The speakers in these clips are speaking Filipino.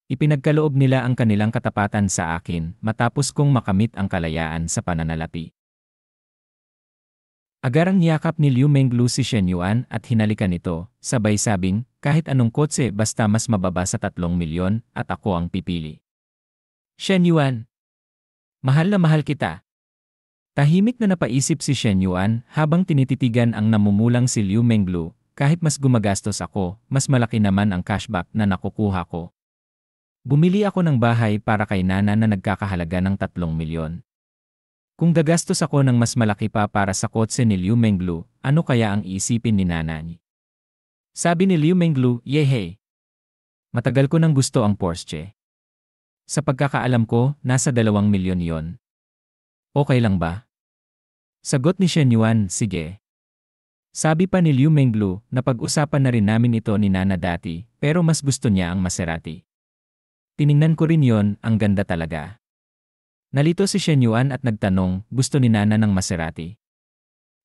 Ipinagkaloob nila ang kanilang katapatan sa akin matapos kong makamit ang kalayaan sa pananalapi. Agarang niyakap ni Liu Menglu si Shen Yuan at hinalikan ito, sabay sabing, kahit anong kotse basta mas mababa sa 3 milyon at ako ang pipili. Shen Yuan, mahal na mahal kita. Tahimik na napaisip si Shen Yuan habang tinititigan ang namumulang si Liu Menglu, kahit mas gumagastos ako, mas malaki naman ang cashback na nakukuha ko. Bumili ako ng bahay para kay Nana na nagkakahalaga ng 3 milyon. Kung gagastos ako ng mas malaki pa para sa kotse ni Liu Menglu, ano kaya ang iisipin ni Nana? Sabi ni Liu Menglu, "Yehey! Matagal ko nang gusto ang Porsche. Sa pagkakaalam ko, nasa 2 milyon yon. Okay lang ba?" Sagot ni Shen Yuan, "Sige." Sabi pa ni Liu Menglu, napag-usapan na rin namin ito ni Nana dati, pero mas gusto niya ang Maserati. Tiningnan ko rin yon, ang ganda talaga. Nalito si Shen Yuan at nagtanong, gusto ni Nana ng Maserati?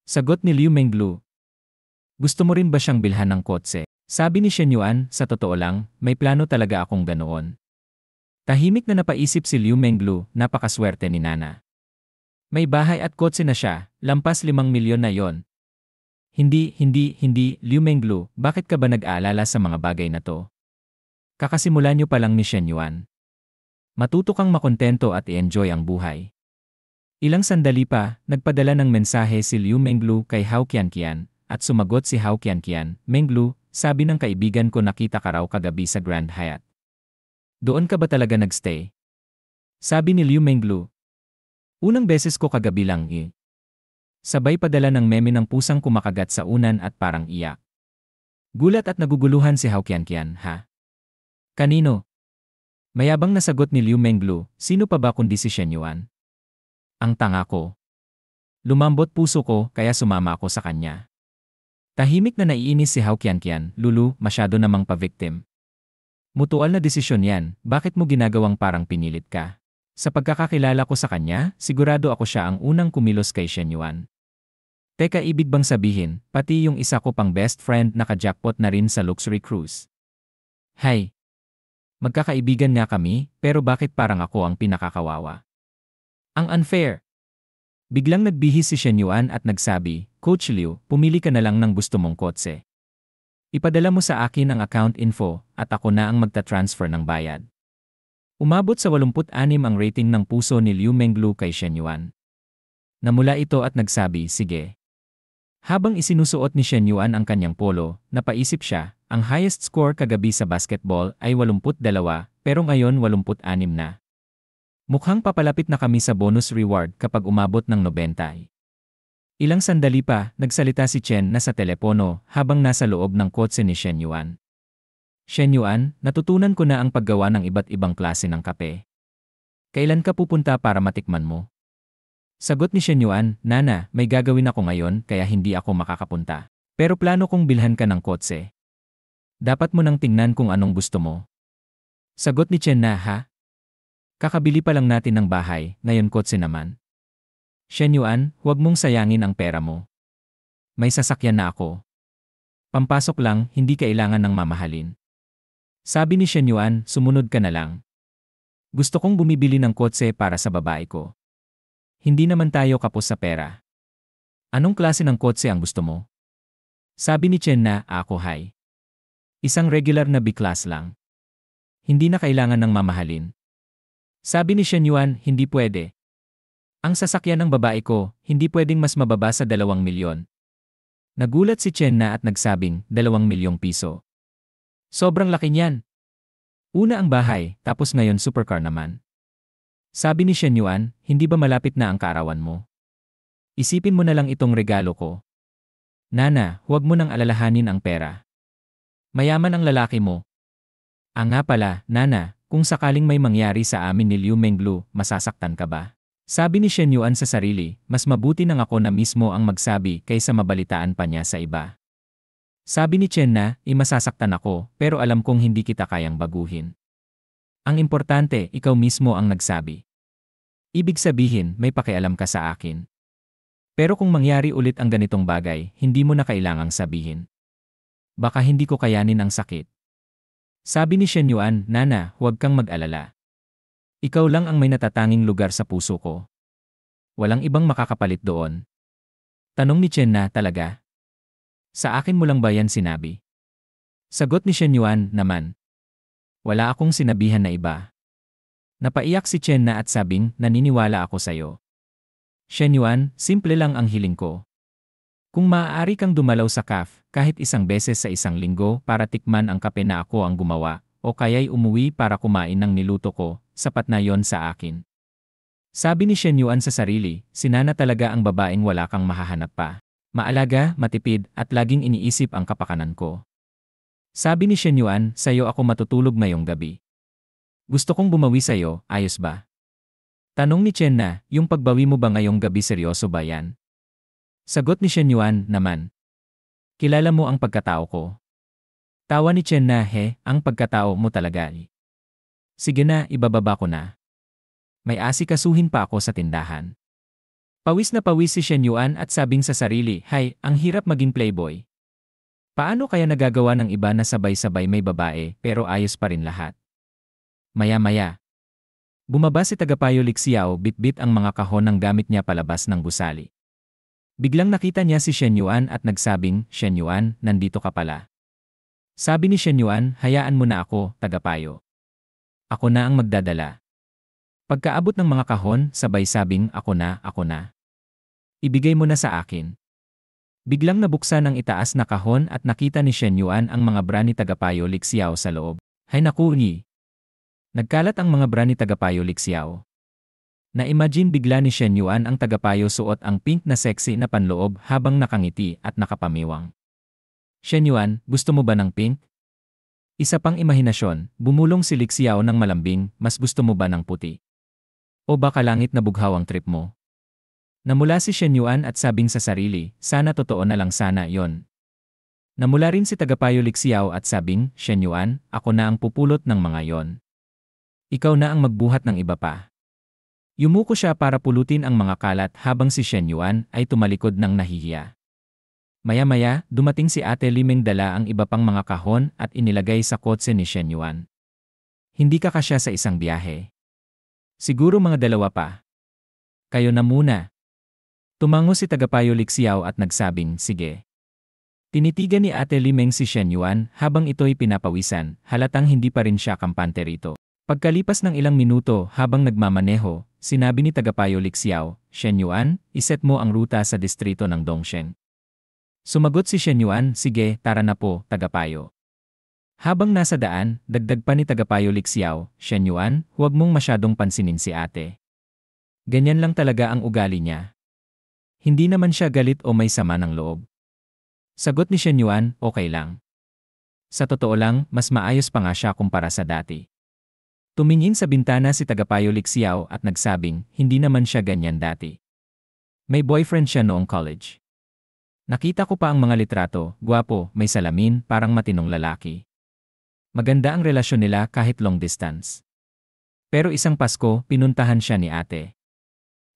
Sagot ni Liu Menglu, gusto mo rin ba siyang bilhan ng kotse? Sabi ni Shen Yuan, sa totoo lang, may plano talaga akong ganoon. Tahimik na napaisip si Liu Menglu, napakaswerte ni Nana. May bahay at kotse na siya, lampas 5 milyon na yon. Hindi, Liu Menglu, bakit ka ba nag-aalala sa mga bagay na to? Kakasimula niyo pa lang ni Shen Yuan. Matuto kang makontento at i-enjoy ang buhay. Ilang sandali pa, nagpadala ng mensahe si Liu Menglu kay Hao Qianqian, at sumagot si Hao Qianqian, Menglu, sabi ng kaibigan ko nakita ka raw kagabi sa Grand Hyatt. Doon ka ba talaga nagstay? Sabi ni Liu Menglu. Unang beses ko kagabi lang eh. Sabay padala ng meme ng pusang kumakagat sa unan at parang iyak. Gulat at naguguluhan si Hao Qianqian, ha? Kanino? Mayabang na sagot ni Liu Menglu, sino pa ba kundi si Shen Yuan? Ang tanga ko. Lumambot puso ko kaya sumama ako sa kanya. Tahimik na naiinis si Hao Qianqian, Lulu, masyado namang pa-victim. Mutual na desisyon yan, bakit mo ginagawang parang pinilit ka? Sa pagkakakilala ko sa kanya, sigurado ako siya ang unang kumilos kay Shen Yuan. Teka, ibig bang sabihin, pati yung isa ko pang best friend naka-jackpot na rin sa luxury cruise? Hay! Magkakaibigan nga kami, pero bakit parang ako ang pinakakawawa? Ang unfair! Biglang nagbihis si Shen Yuan at nagsabi, Coach Liu, pumili ka na lang ng gusto mong kotse. Ipadala mo sa akin ang account info at ako na ang magta-transfer ng bayad. Umabot sa 86 ang rating ng puso ni Liu Menglu kay Shen Yuan. Namula ito at nagsabi, sige. Habang isinusuot ni Shen Yuan ang kanyang polo, napaisip siya, ang highest score kagabi sa basketball ay 82, pero ngayon 86 na. Mukhang papalapit na kami sa bonus reward kapag umabot ng 90. Ilang sandali pa, nagsalita si Chen na sa telepono habang nasa loob ng kotse ni Shen Yuan. Shen Yuan, natutunan ko na ang paggawa ng iba't ibang klase ng kape. Kailan ka pupunta para matikman mo? Sagot ni Shen Yuan, Nana, may gagawin ako ngayon kaya hindi ako makakapunta. Pero plano kong bilhan ka ng kotse. Dapat mo nang tingnan kung anong gusto mo. Sagot ni Chen na, ha? Kakabili pa lang natin ng bahay, ngayon kotse naman. Shen Yuan, huwag mong sayangin ang pera mo. May sasakyan na ako. Pampasok lang, hindi kailangan ng mamahalin. Sabi ni Shen Yuan, sumunod ka na lang. Gusto kong bumibili ng kotse para sa babae ko. Hindi naman tayo kapos sa pera. Anong klase ng kotse ang gusto mo? Sabi ni Chen na, ako hay. Isang regular na B-class lang. Hindi na kailangan ng mamahalin. Sabi ni Shen Yuan, hindi pwede. Ang sasakyan ng babae ko, hindi pwedeng mas mababa sa 2 milyon. Nagulat si Chen na at nagsabing, 2 milyong piso. Sobrang laki niyan. Una ang bahay, tapos ngayon supercar naman. Sabi ni Shen Yuan, hindi ba malapit na ang kaarawan mo? Isipin mo na lang itong regalo ko. Nana, huwag mo nang alalahanin ang pera. Mayaman ang lalaki mo. Nga pala, Nana, kung sakaling may mangyari sa amin ni Liu Menglu, masasaktan ka ba? Sabi ni Shen Yuan sa sarili, mas mabuti nang ako na mismo ang magsabi kaysa mabalitaan pa niya sa iba. Sabi ni Chen na, masasaktan ako, pero alam kong hindi kita kayang baguhin. Ang importante, ikaw mismo ang nagsabi. Ibig sabihin, may pakialam ka sa akin. Pero kung mangyari ulit ang ganitong bagay, hindi mo na kailangang sabihin. Baka hindi ko kayanin ang sakit. Sabi ni Shen Yuan, Nana, huwag kang mag-alala. Ikaw lang ang may natatanging lugar sa puso ko. Walang ibang makakapalit doon. Tanong ni Chen na, talaga? Sa akin mo lang ba yan sinabi? Sagot ni Shen Yuan, naman. Wala akong sinabihan na iba. Napaiyak si Chen na at sabing, naniniwala ako sa'yo. Shen Yuan, simple lang ang hiling ko. Kung maaari kang dumalaw sa CAF, kahit isang beses sa isang linggo para tikman ang kape na ako ang gumawa, o kaya'y umuwi para kumain ng niluto ko, sapat na yon sa akin. Sabi ni Shen Yuan sa sarili, sinana talaga ang babaeng wala kang mahahanap pa. Maalaga, matipid, at laging iniisip ang kapakanan ko. Sabi ni Shen Yuan, sa'yo ako matutulog ngayong gabi. Gusto kong bumawi sa'yo, ayos ba? Tanong ni Chen na, yung pagbawi mo ba ngayong gabi seryoso ba yan? Sagot ni Shen Yuan, naman. Kilala mo ang pagkatao ko. Tawa ni Chen na, ang pagkatao mo talaga. Sige na, ibababa ko na. May asikasuhin pa ako sa tindahan. Pawis na pawis si Shen Yuan at sabing sa sarili, ang hirap maging playboy. Paano kaya nagagawa ng iba na sabay-sabay may babae pero ayos pa rin lahat? Maya-maya. Bumaba si Tagapayo Lixiao, bit-bit ang mga kahon ng gamit niya palabas ng gusali. Biglang nakita niya si Shen Yuan at nagsabing, Shen Yuan, nandito ka pala. Sabi ni Shen Yuan, hayaan mo na ako, Tagapayo. Ako na ang magdadala. Pagkaabot ng mga kahon, sabay sabing, ako na. Ibigay mo na sa akin. Biglang nabuksan ang itaas na kahon at nakita ni Shen Yuan ang mga bra ni Tagapayo Lixiao sa loob. Hay naku ni! Nagkalat ang mga bra ni Tagapayo Lixiao. Na-imagine bigla ni Shen Yuan ang Tagapayo suot ang pink na sexy na panloob habang nakangiti at nakapamiwang. Shen Yuan, gusto mo ba ng pink? Isa pang imahinasyon, bumulong si Lixiao ng malambing, mas gusto mo ba ng puti? O baka langit na bughaw ang trip mo? Namula si Shen Yuan at sabing sa sarili, sana totoo na lang sana yon. Namula rin si Tagapayo Lixiao at sabing, Shen Yuan, ako na ang pupulot ng mga yon. Ikaw na ang magbuhat ng iba pa. Yumuko siya para pulutin ang mga kalat habang si Shen Yuan ay tumalikod ng nahihiya. Maya-maya, dumating si Ate Limeng dala ang iba pang mga kahon at inilagay sa kotse ni Shen Yuan. Hindi ka kasya sa isang biyahe. Siguro mga 2 pa. Kayo na muna. Tumango si Tagapayo Lixiao at nagsabing, sige. Tinitigan ni Ate Limeng si Shen Yuan habang ito'y pinapawisan, halatang hindi pa rin siya kampante rito. Pagkalipas ng ilang minuto habang nagmamaneho, sinabi ni Tagapayo Lixiao, Shen Yuan, iset mo ang ruta sa distrito ng Dongsheng. Sumagot si Shen Yuan, sige, tara na po, Tagapayo. Habang nasa daan, dagdag pa ni Tagapayo Lixiao, Shen Yuan, huwag mong masyadong pansinin si ate. Ganyan lang talaga ang ugali niya. Hindi naman siya galit o may sama ng loob. Sagot ni Shen Yuan, okay lang. Sa totoo lang, mas maayos pa nga siya kumpara sa dati. Tumingin sa bintana si Tagapayo Lixiao at nagsabing, hindi naman siya ganyan dati. May boyfriend siya noong college. Nakita ko pa ang mga litrato, gwapo, may salamin, parang matinong lalaki. Maganda ang relasyon nila kahit long distance. Pero isang Pasko, pinuntahan siya ni ate.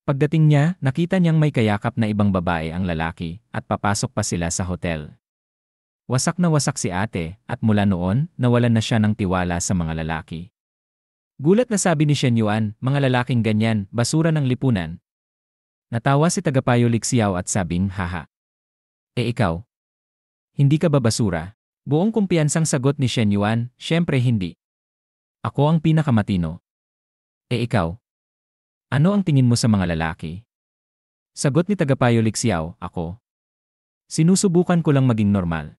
Pagdating niya, nakita niyang may kayakap na ibang babae ang lalaki at papasok pa sila sa hotel. Wasak na wasak si ate at mula noon, nawalan na siya ng tiwala sa mga lalaki. Gulat na sabi ni Shen Yuan, mga lalaking ganyan, basura ng lipunan. Natawa si Tagapayo Lixiao at sabing, haha. Ikaw? Hindi ka ba basura? Buong kumpiyansang sagot ni Shen Yuan, syempre hindi. Ako ang pinakamatino. Ikaw? Ano ang tingin mo sa mga lalaki? Sagot ni Tagapayo Lixiao, ako. Sinusubukan ko lang maging normal.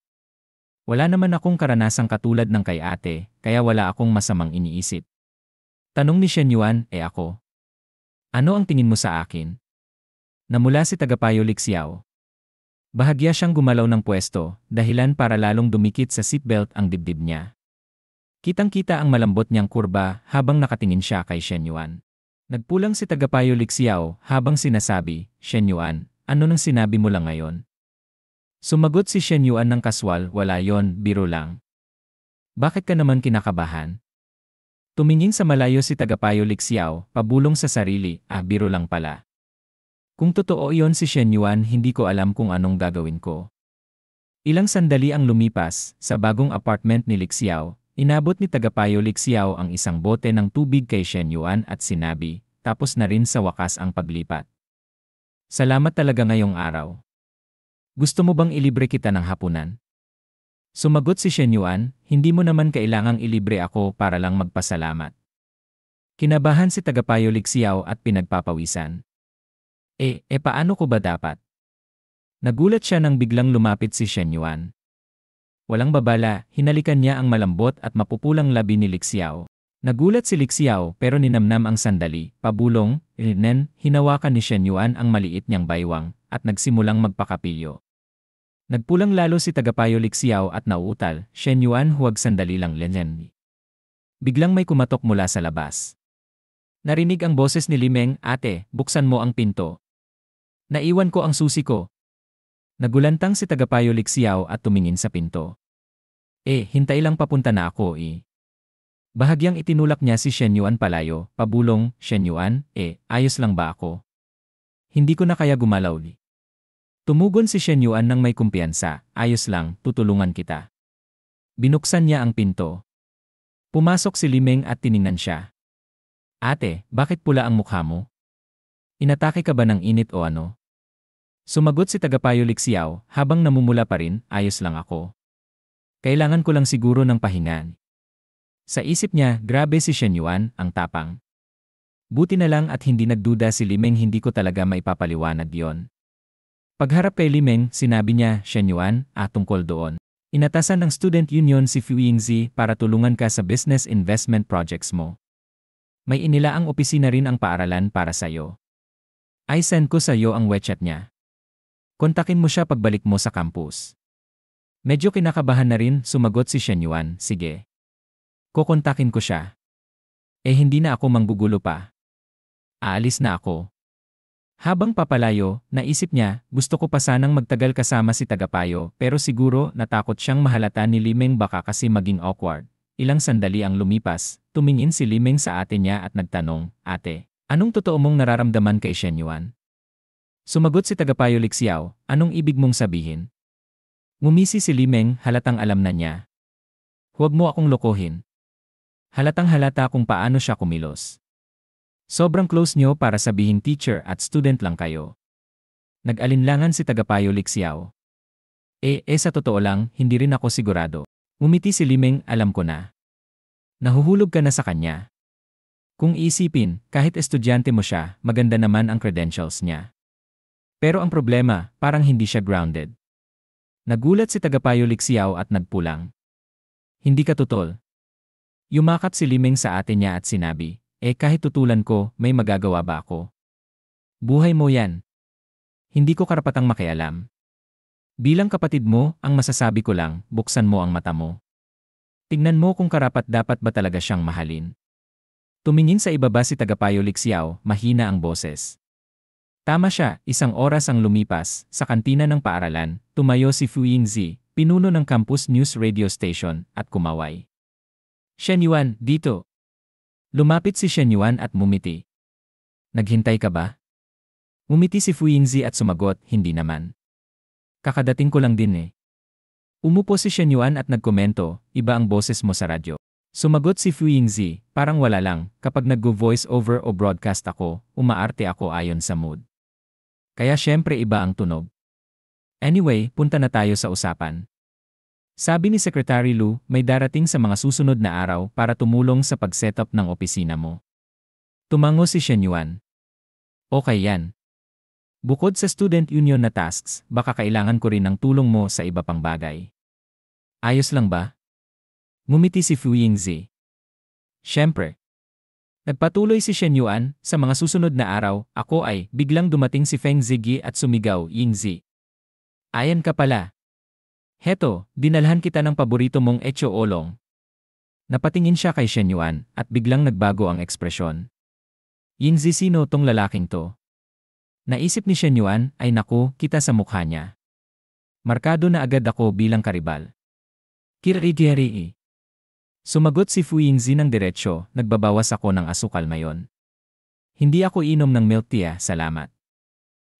Wala naman akong karanasang katulad ng kay ate, kaya wala akong masamang iniisip. Tanong ni Shen Yuan, ako? Ano ang tingin mo sa akin? Namula si Tagapayo Lixiao. Bahagya siyang gumalaw ng pwesto, dahilan para lalong dumikit sa seatbelt ang dibdib niya. Kitang-kita ang malambot niyang kurba habang nakatingin siya kay Shen Yuan. Nagpulang si Tagapayo Lixiao habang sinasabi, Shen Yuan, ano nang sinabi mo lang ngayon? Sumagot si Shen Yuan ng kaswal, wala yon, biro lang. Bakit ka naman kinakabahan? Tumingin sa malayo si Tagapayo Lixiao, pabulong sa sarili, biro lang pala. Kung totoo yon si Shen Yuan, hindi ko alam kung anong gagawin ko. Ilang sandali ang lumipas, sa bagong apartment ni Lixiao, Inabot ni tagapayo Lixiao ang isang bote ng tubig kay Shen Yuan at sinabi, tapos na rin sa wakas ang paglipat. Salamat talaga ngayong araw. Gusto mo bang ilibre kita ng hapunan? Sumagot si Shen Yuan, hindi mo naman kailangang ilibre ako para lang magpasalamat. Kinabahan si tagapayo Lixiao at pinagpapawisan. Paano ko ba dapat? Nagulat siya nang biglang lumapit si Shen Yuan. Walang babala, hinalikan niya ang malambot at mapupulang labi ni Lixiao. Nagulat si Lixiao pero ninamnam ang sandali, pabulong, hinawakan ni Shen Yuan ang maliit niyang baywang at nagsimulang magpakapilyo. Nagpulang lalo si tagapayo Lixiao at nauutal, Shen Yuan huwag sandali lang Lenen. Biglang may kumatok mula sa labas. Narinig ang boses ni Limeng, ate, buksan mo ang pinto. Naiwan ko ang susi ko. Nagulantang si tagapayo Lixiao at tumingin sa pinto. Hintay lang papunta na ako Bahagyang itinulak niya si Shen Yuan palayo, pabulong, Shen Yuan, ayos lang ba ako? Hindi ko na kaya gumalaw Tumugon si Shen Yuan nang may kumpiyansa, ayos lang, tutulungan kita. Binuksan niya ang pinto. Pumasok si Limeng at tiningnan siya. Ate, bakit pula ang mukha mo? Inatake ka ba ng init o ano? Sumagot si tagapayo Lixiao, habang namumula pa rin, ayos lang ako. Kailangan ko lang siguro ng pahinga. Sa isip niya, grabe si Shen Yuan, ang tapang. Buti na lang at hindi nagduda si Limeng hindi ko talaga maipapaliwanag yon. Pagharap kay Limeng, sinabi niya, Shen Yuan, tungkol doon. Inatasan ng Student Union si Fu Yingzi para tulungan ka sa business investment projects mo. May inilaang opisina rin ang paaralan para sa'yo. Ay send ko sa'yo ang WeChat niya. Kontakin mo siya pagbalik mo sa campus. Medyo kinakabahan na rin, sumagot si Shen Yuan, sige. Kukontakin ko siya. Hindi na ako manggugulo pa. Aalis na ako. Habang papalayo, naisip niya, gusto ko pa sanang magtagal kasama si tagapayo pero siguro natakot siyang mahalata ni Limeng baka kasi maging awkward. Ilang sandali ang lumipas, tumingin si Limeng sa ate niya at nagtanong, ate, anong totoo mong nararamdaman kay Shen Yuan? Sumagot si tagapayo Lixiao, anong ibig mong sabihin? Ngumisi si Limeng, halatang alam na niya. Huwag mo akong lokohin. Halatang halata kung paano siya kumilos. Sobrang close niyo para sabihin teacher at student lang kayo. Nag-alinlangan si tagapayo Lixiao. Sa totoo lang, hindi rin ako sigurado. Ngumiti si Limeng, alam ko na. Nahuhulog ka na sa kanya. Kung isipin, kahit estudyante mo siya, maganda naman ang credentials niya. Pero ang problema, parang hindi siya grounded. Nagulat si tagapayo Lixiao at nagpulang. Hindi ka tutol. Yumakap si Limeng sa ate niya at sinabi, kahit tutulan ko, may magagawa ba ako? Buhay mo yan. Hindi ko karapatang makialam. Bilang kapatid mo, ang masasabi ko lang, buksan mo ang mata mo. Tignan mo kung karapat-dapat ba talaga siyang mahalin. Tumingin sa ibaba si tagapayo Lixiao, mahina ang boses. Tama siya, isang oras ang lumipas, sa kantina ng paaralan, tumayo si Fu Yingzi, pinuno ng campus news radio station, at kumaway. Shen Yuan, dito. Lumapit si Shen Yuan at mumiti. Naghintay ka ba? Ngumiti si Fu Yingzi at sumagot, hindi naman. Kakadating ko lang din Umupo si Shen Yuan at nagkomento, iba ang boses mo sa radyo. Sumagot si Fu Yingzi, parang wala lang, kapag nag-voice over o broadcast ako, umaarte ako ayon sa mood. Kaya syempre iba ang tunog. Anyway, punta na tayo sa usapan. Sabi ni Secretary Lu, may darating sa mga susunod na araw para tumulong sa pag-setup ng opisina mo. Tumango si Shen Yuan. Okay yan. Bukod sa student union na tasks, baka kailangan ko rin ng tulong mo sa iba pang bagay. Ayos lang ba? Ngumiti si Fu Yingzi. Syempre. Nagpatuloy si Shen Yuan, sa mga susunod na araw, biglang dumating si Feng Zigyi at sumigaw, Yingzi. Ayan ka pala. Heto, dinalhan kita ng paborito mong echo olong. Napatingin siya kay Shen Yuan, at biglang nagbago ang ekspresyon. Yingzi, sino tong lalaking to? Naisip ni Shen Yuan, ay naku, kita sa mukha niya. Markado na agad ako bilang karibal. Kiri-geri. Sumagot si Fu Yingzi ng diretsyo, nagbabawas ako ng asukal mayon. Hindi ako inom ng milk tea, salamat.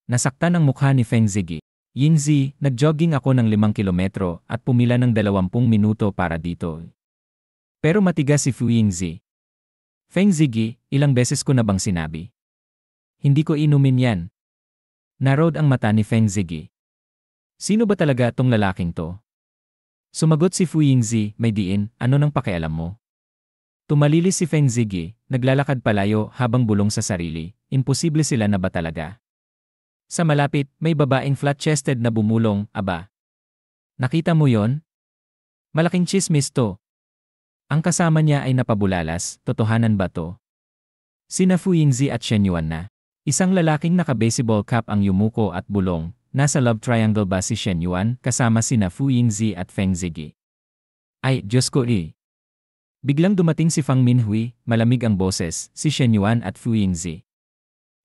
Nasaktan ang mukha ni Feng Zigyi. Yingzi, nag-jogging ako ng 5 kilometro at pumila ng 20 minuto para dito. Pero matigas si Fu Yingzi. Feng Ziggy, ilang beses ko na bang sinabi? Hindi ko inumin yan. Narrowed ang mata ni Feng Ziggy. Sino ba talaga tong lalaking to? Sumagot si Fu Yingzi, may diin, ano nang pakialam mo? Tumalilis si Feng Ziggy, naglalakad palayo habang bulong sa sarili, imposible sila na ba talaga? Sa malapit, may babaeng flat-chested na bumulong, aba. Nakita mo yon? Malaking chismis to. Ang kasama niya ay napabulalas, totohanan ba to? Sina Fu Yingzi at Shen Yuan na. Isang lalaking naka-baseball cap ang yumuko at bulong, nasa love triangle ba si Shen Yuan kasama sina Fu Yingzi at Feng Ziggy? Ay, Diyos ko Biglang dumating si Fang Minhui, malamig ang boses, si Shen Yuan at Fu Yingzi.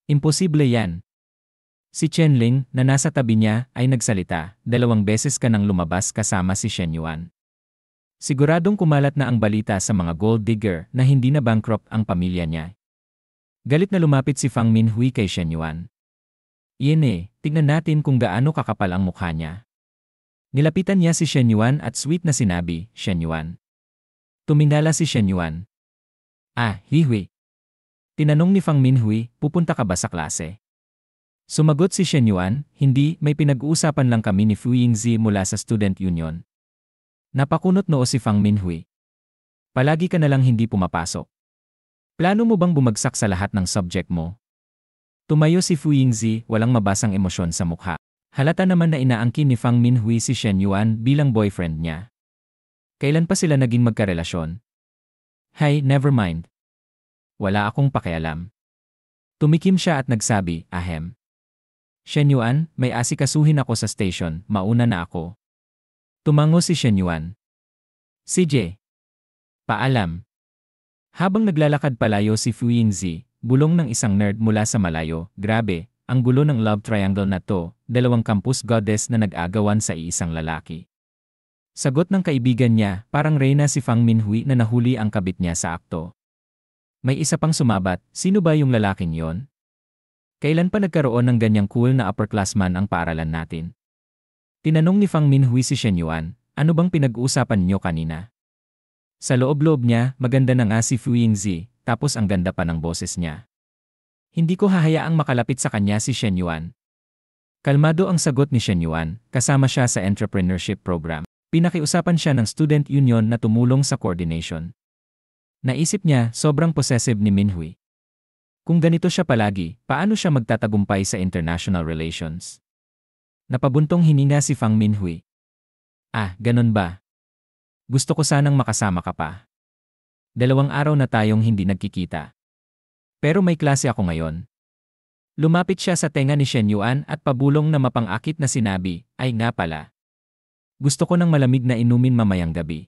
Imposible yan. Si Chen Ling, na nasa tabi niya, ay nagsalita, 2 beses ka nang lumabas kasama si Shen Yuan. Siguradong kumalat na ang balita sa mga gold digger na hindi na bankrupt ang pamilya niya. Galit na lumapit si Fang Minhui kay Shen Yuan. Iyan tignan natin kung gaano kakapal ang mukha niya. Nilapitan niya si Shen Yuan at sweet na sinabi, Shen Yuan. Tumingala si Shen Yuan. Ah, hiwi. Tinanong ni Fang Minhui, pupunta ka ba sa klase? Sumagot si Shen Yuan, hindi, may pinag-uusapan lang kami ni Fu Yingzi mula sa student union. Napakunot noo si Fang Minhui. Palagi ka na lang hindi pumapasok. Plano mo bang bumagsak sa lahat ng subject mo? Tumayo si Fu Yingzi, walang mabasang emosyon sa mukha. Halata naman na inaangkin ni Fang Minhui si Shen Yuan bilang boyfriend niya. Kailan pa sila naging magkarelasyon? Hay, never mind. Wala akong pakialam. Tumikim siya at nagsabi, ahem. Shen Yuan, may asikasuhin ako sa station, mauna na ako. Tumango si Shen Yuan. CJ. Paalam. Habang naglalakad palayo si Fu Yingzi, bulong ng isang nerd mula sa malayo, grabe, ang gulo ng love triangle na to, 2 campus goddess na nag-agawan sa iisang lalaki. Sagot ng kaibigan niya, parang reyna si Fang Minhui na nahuli ang kabit niya sa akto. May isa pang sumabat, sino ba yung lalaking yon? Kailan pa nagkaroon ng ganyang cool na upperclassman ang paaralan natin? Tinanong ni Fang Minhui si Shen Yuan, ano bang pinag-uusapan niyo kanina? Sa loob-loob niya, maganda na nga si Fu Yingzi, tapos ang ganda pa ng boses niya. Hindi ko hahayaang makalapit sa kanya si Shen Yuan. Kalmado ang sagot ni Shen Yuan, kasama siya sa entrepreneurship program. Pinakiusapan siya ng student union na tumulong sa coordination. Naisip niya, sobrang possessive ni Minhui. Kung ganito siya palagi, paano siya magtatagumpay sa international relations? Napabuntong hininga si Fang Minhui. Ah, ganun ba? Gusto ko sanang makasama ka pa. 2 araw na tayong hindi nagkikita. Pero may klase ako ngayon. Lumapit siya sa tenga ni Shen Yuan at pabulong na mapang-akit na sinabi, ay nga pala. Gusto ko ng malamig na inumin mamayang gabi.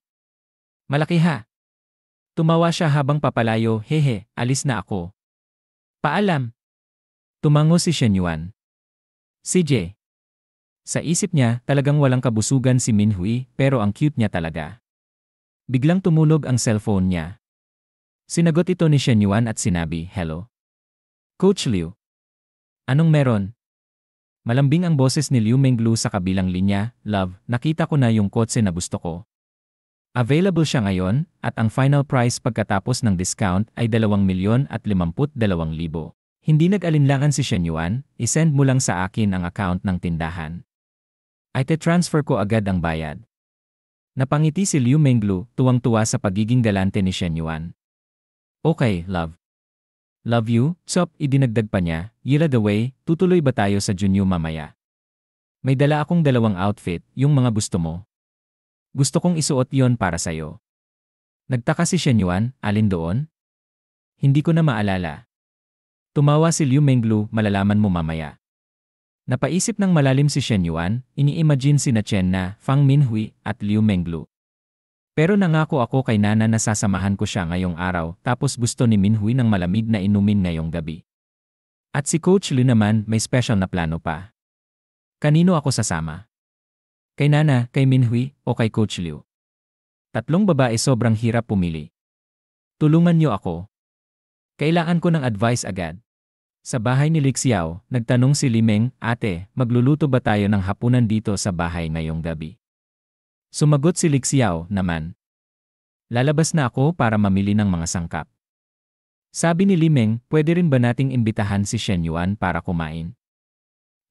Malaki ha. Tumawa siya habang papalayo, hehe, alis na ako. Paalam. Tumango si Shen Yuan. CJ. Sa isip niya, talagang walang kabusugan si Minhui, pero ang cute niya talaga. Biglang tumulog ang cellphone niya. Sinagot ito ni Shen Yuan at sinabi, hello. Coach Liu. Anong meron? Malambing ang boses ni Liu Menglu sa kabilang linya, love, nakita ko na yung kotse na gusto ko. Available siya ngayon, at ang final price pagkatapos ng discount ay 2,052,000. Hindi nag-alinlangan si Shen Yuan, isend mo lang sa akin ang account ng tindahan. Ay te-transfer ko agad ang bayad. Napangiti si Liu Menglu, tuwang-tuwa sa pagiging galante ni Shen Yuan. Okay, love. Love you, Tsop, idinagdag pa niya, Yila the way, tutuloy ba tayo sa Junyo mamaya? May dala akong 2 outfit, yung mga gusto mo. Gusto kong isuot yon para sa'yo. Nagtaka si Shen Yuan, alin doon? Hindi ko na maalala. Tumawa si Liu Menglu, malalaman mo mamaya. Napaisip ng malalim si Shen Yuan, ini-imagine sina Chen Na, Fang Minhui, at Liu Menglu. Pero nangako ako kay Nana na sasamahan ko siya ngayong araw, tapos gusto ni Minhui ng malamig na inumin ngayong gabi. At si Coach Liu naman may special na plano pa. Kanino ako sasama? Kay Nana, kay Minhui, o kay Coach Liu? 3 babae sobrang hirap pumili. Tulungan niyo ako. Kailangan ko ng advice agad. Sa bahay ni Lixiao, nagtanong si Limeng, ate, magluluto ba tayo ng hapunan dito sa bahay ngayong gabi? Sumagot si Lixiao naman. Lalabas na ako para mamili ng mga sangkap. Sabi ni Limeng, pwede rin ba nating imbitahan si Shen Yuan para kumain?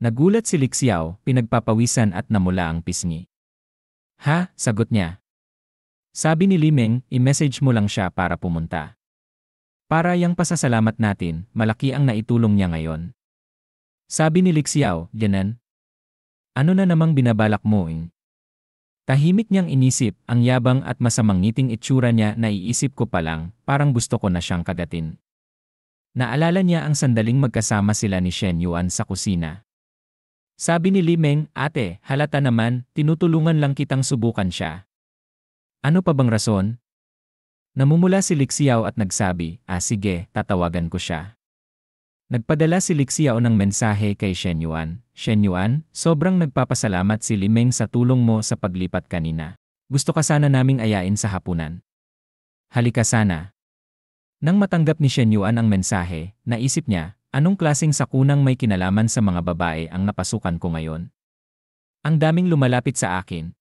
Nagulat si Lixiao, pinagpapawisan at namula ang pisngi. Ha, sagot niya. Sabi ni Limeng, i-message mo lang siya para pumunta. Para yang pasasalamat natin, malaki ang naitulong niya ngayon. Sabi ni Lixiao, ganan? Ano na namang binabalak mo? Tahimik niyang inisip, ang yabang at masamang ngiting itsura niya na iisip ko pa lang, parang gusto ko na siyang kagatin. Naalala niya ang sandaling magkasama sila ni Shen Yuan sa kusina. Sabi ni Limeng, ate, halata naman, tinutulungan lang kitang subukan siya. Ano pa bang rason? Namumula si Lixiao at nagsabi, sige, tatawagan ko siya. Nagpadala si Lixiao ng mensahe kay Shen Yuan. Shen Yuan, sobrang nagpapasalamat si Limeng sa tulong mo sa paglipat kanina. Gusto ka sana naming ayain sa hapunan. Halika sana. Nang matanggap ni Shen Yuan ang mensahe, naisip niya, anong klaseng sakunang may kinalaman sa mga babae ang napasukan ko ngayon? Ang daming lumalapit sa akin.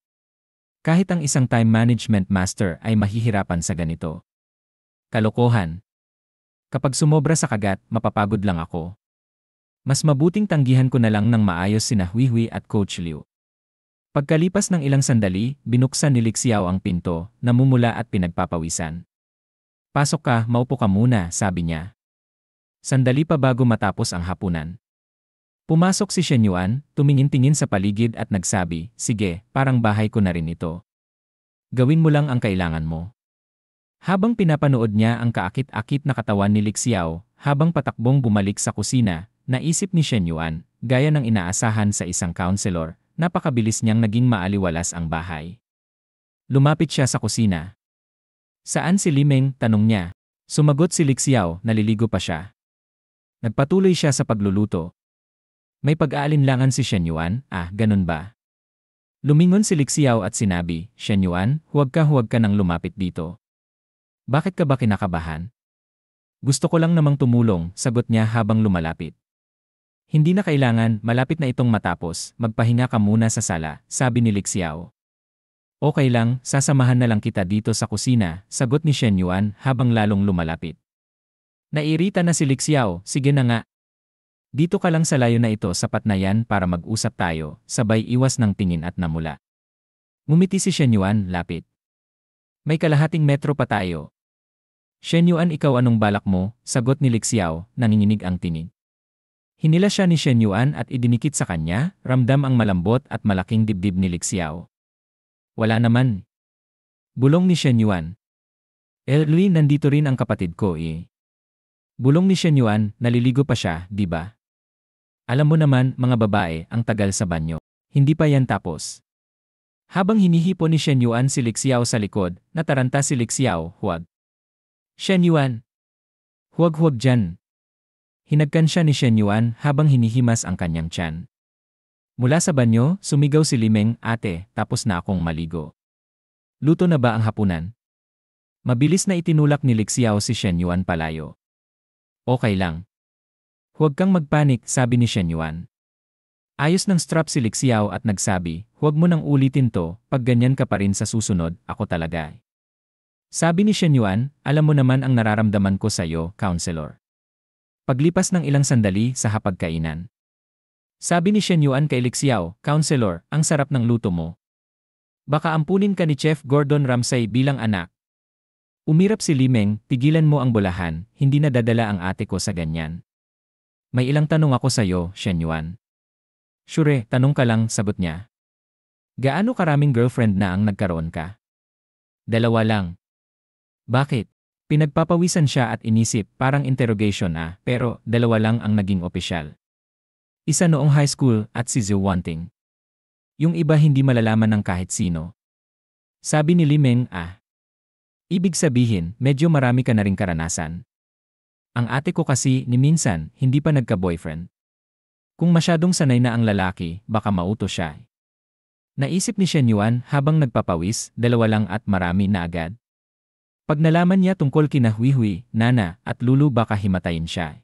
Kahit ang isang time management master ay mahihirapan sa ganito. Kalokohan. Kapag sumobra sa kagat, mapapagod lang ako. Mas mabuting tanggihan ko na lang ng maayos sina Huihui at Coach Liu. Pagkalipas ng ilang sandali, binuksan ni Lixiao ang pinto, namumula at pinagpapawisan. Pasok ka, maupo ka muna, sabi niya. Sandali pa bago matapos ang hapunan. Pumasok si Shen Yuan, tumingin-tingin sa paligid at nagsabi, sige, parang bahay ko na rin ito. Gawin mo lang ang kailangan mo. Habang pinapanood niya ang kaakit-akit na katawan ni Lixiao, habang patakbong bumalik sa kusina, naisip ni Shen Yuan, gaya ng inaasahan sa isang counselor, napakabilis niyang naging maaliwalas ang bahay. Lumapit siya sa kusina. Saan si Limeng? Tanong niya. Sumagot si Lixiao, naliligo pa siya. Nagpatuloy siya sa pagluluto. May pag-aalinlangan si Shen Yuan, ganun ba? Lumingon si Lixiao at sinabi, Shen Yuan, huwag ka nang lumapit dito. Bakit ka ba kinakabahan? Gusto ko lang namang tumulong, sagot niya habang lumalapit. Hindi na kailangan, malapit na itong matapos, magpahinga ka muna sa sala, sabi ni Lixiao. Okay lang, sasamahan na lang kita dito sa kusina, sagot ni Shen Yuan habang lalong lumalapit. Nairita na si Lixiao, sige na nga. Dito ka lang sa layo na ito, sapat na yan para mag-usap tayo, sabay iwas ng tingin at namula. Ngumiti si Shen Yuan, lapit. May kalahating metro pa tayo. Shen Yuan, ikaw anong balak mo? Sagot ni Lixiao, nanginginig ang tinig. Hinila siya ni Shen Yuan at idinikit sa kanya, ramdam ang malambot at malaking dibdib ni Lixiao. Wala naman. Bulong ni Shen Yuan. Early, nandito rin ang kapatid ko Bulong ni Shen Yuan, naliligo pa siya, di ba? Alam mo naman, mga babae, ang tagal sa banyo. Hindi pa yan tapos. Habang hinihipo ni Shen Yuan si Lixiao sa likod, nataranta si Lixiao, huwag. Shen Yuan. Huwag dyan. Hinagkan siya ni Shen Yuan habang hinihimas ang kanyang tiyan. Mula sa banyo, sumigaw si Limeng, ate, tapos na akong maligo. Luto na ba ang hapunan? Mabilis na itinulak ni Lixiao si Shen Yuan palayo. Okay lang. Huwag kang magpanik, sabi ni Shen Yuan. Ayos ng strap si Lixiao at nagsabi, huwag mo nang ulitin to, pag ganyan ka pa rin sa susunod, ako talaga. Sabi ni Shen Yuan, alam mo naman ang nararamdaman ko sa iyo, counselor. Paglipas ng ilang sandali sa hapagkainan. Sabi ni Shen Yuan kay Lixiao, counselor, ang sarap ng luto mo. Baka ampunin ka ni Chef Gordon Ramsay bilang anak. Umirap si Limeng, tigilan mo ang bulahan, hindi na dadala ang ate ko sa ganyan. May ilang tanong ako sa iyo, Shen Yuan. Sure, tanong ka lang, sagot niya. Gaano karaming girlfriend na ang nagkaroon ka? 2 lang. Bakit? Pinagpapawisan siya at inisip, parang interrogation pero 2 lang ang naging opisyal. Isa noong high school at si Zhu Wanting. Yung iba hindi malalaman ng kahit sino. Sabi ni Limeng, Ibig sabihin, medyo marami ka na ring karanasan. Ang ate ko kasi, ni minsan, hindi pa nagka-boyfriend. Kung masyadong sanay na ang lalaki, baka mauto siya. Naisip ni Shen Yuan habang nagpapawis, 2 lang at marami na agad. Pag nalaman niya tungkol kina Huihui, Nana, at Lulu baka himatayin siya.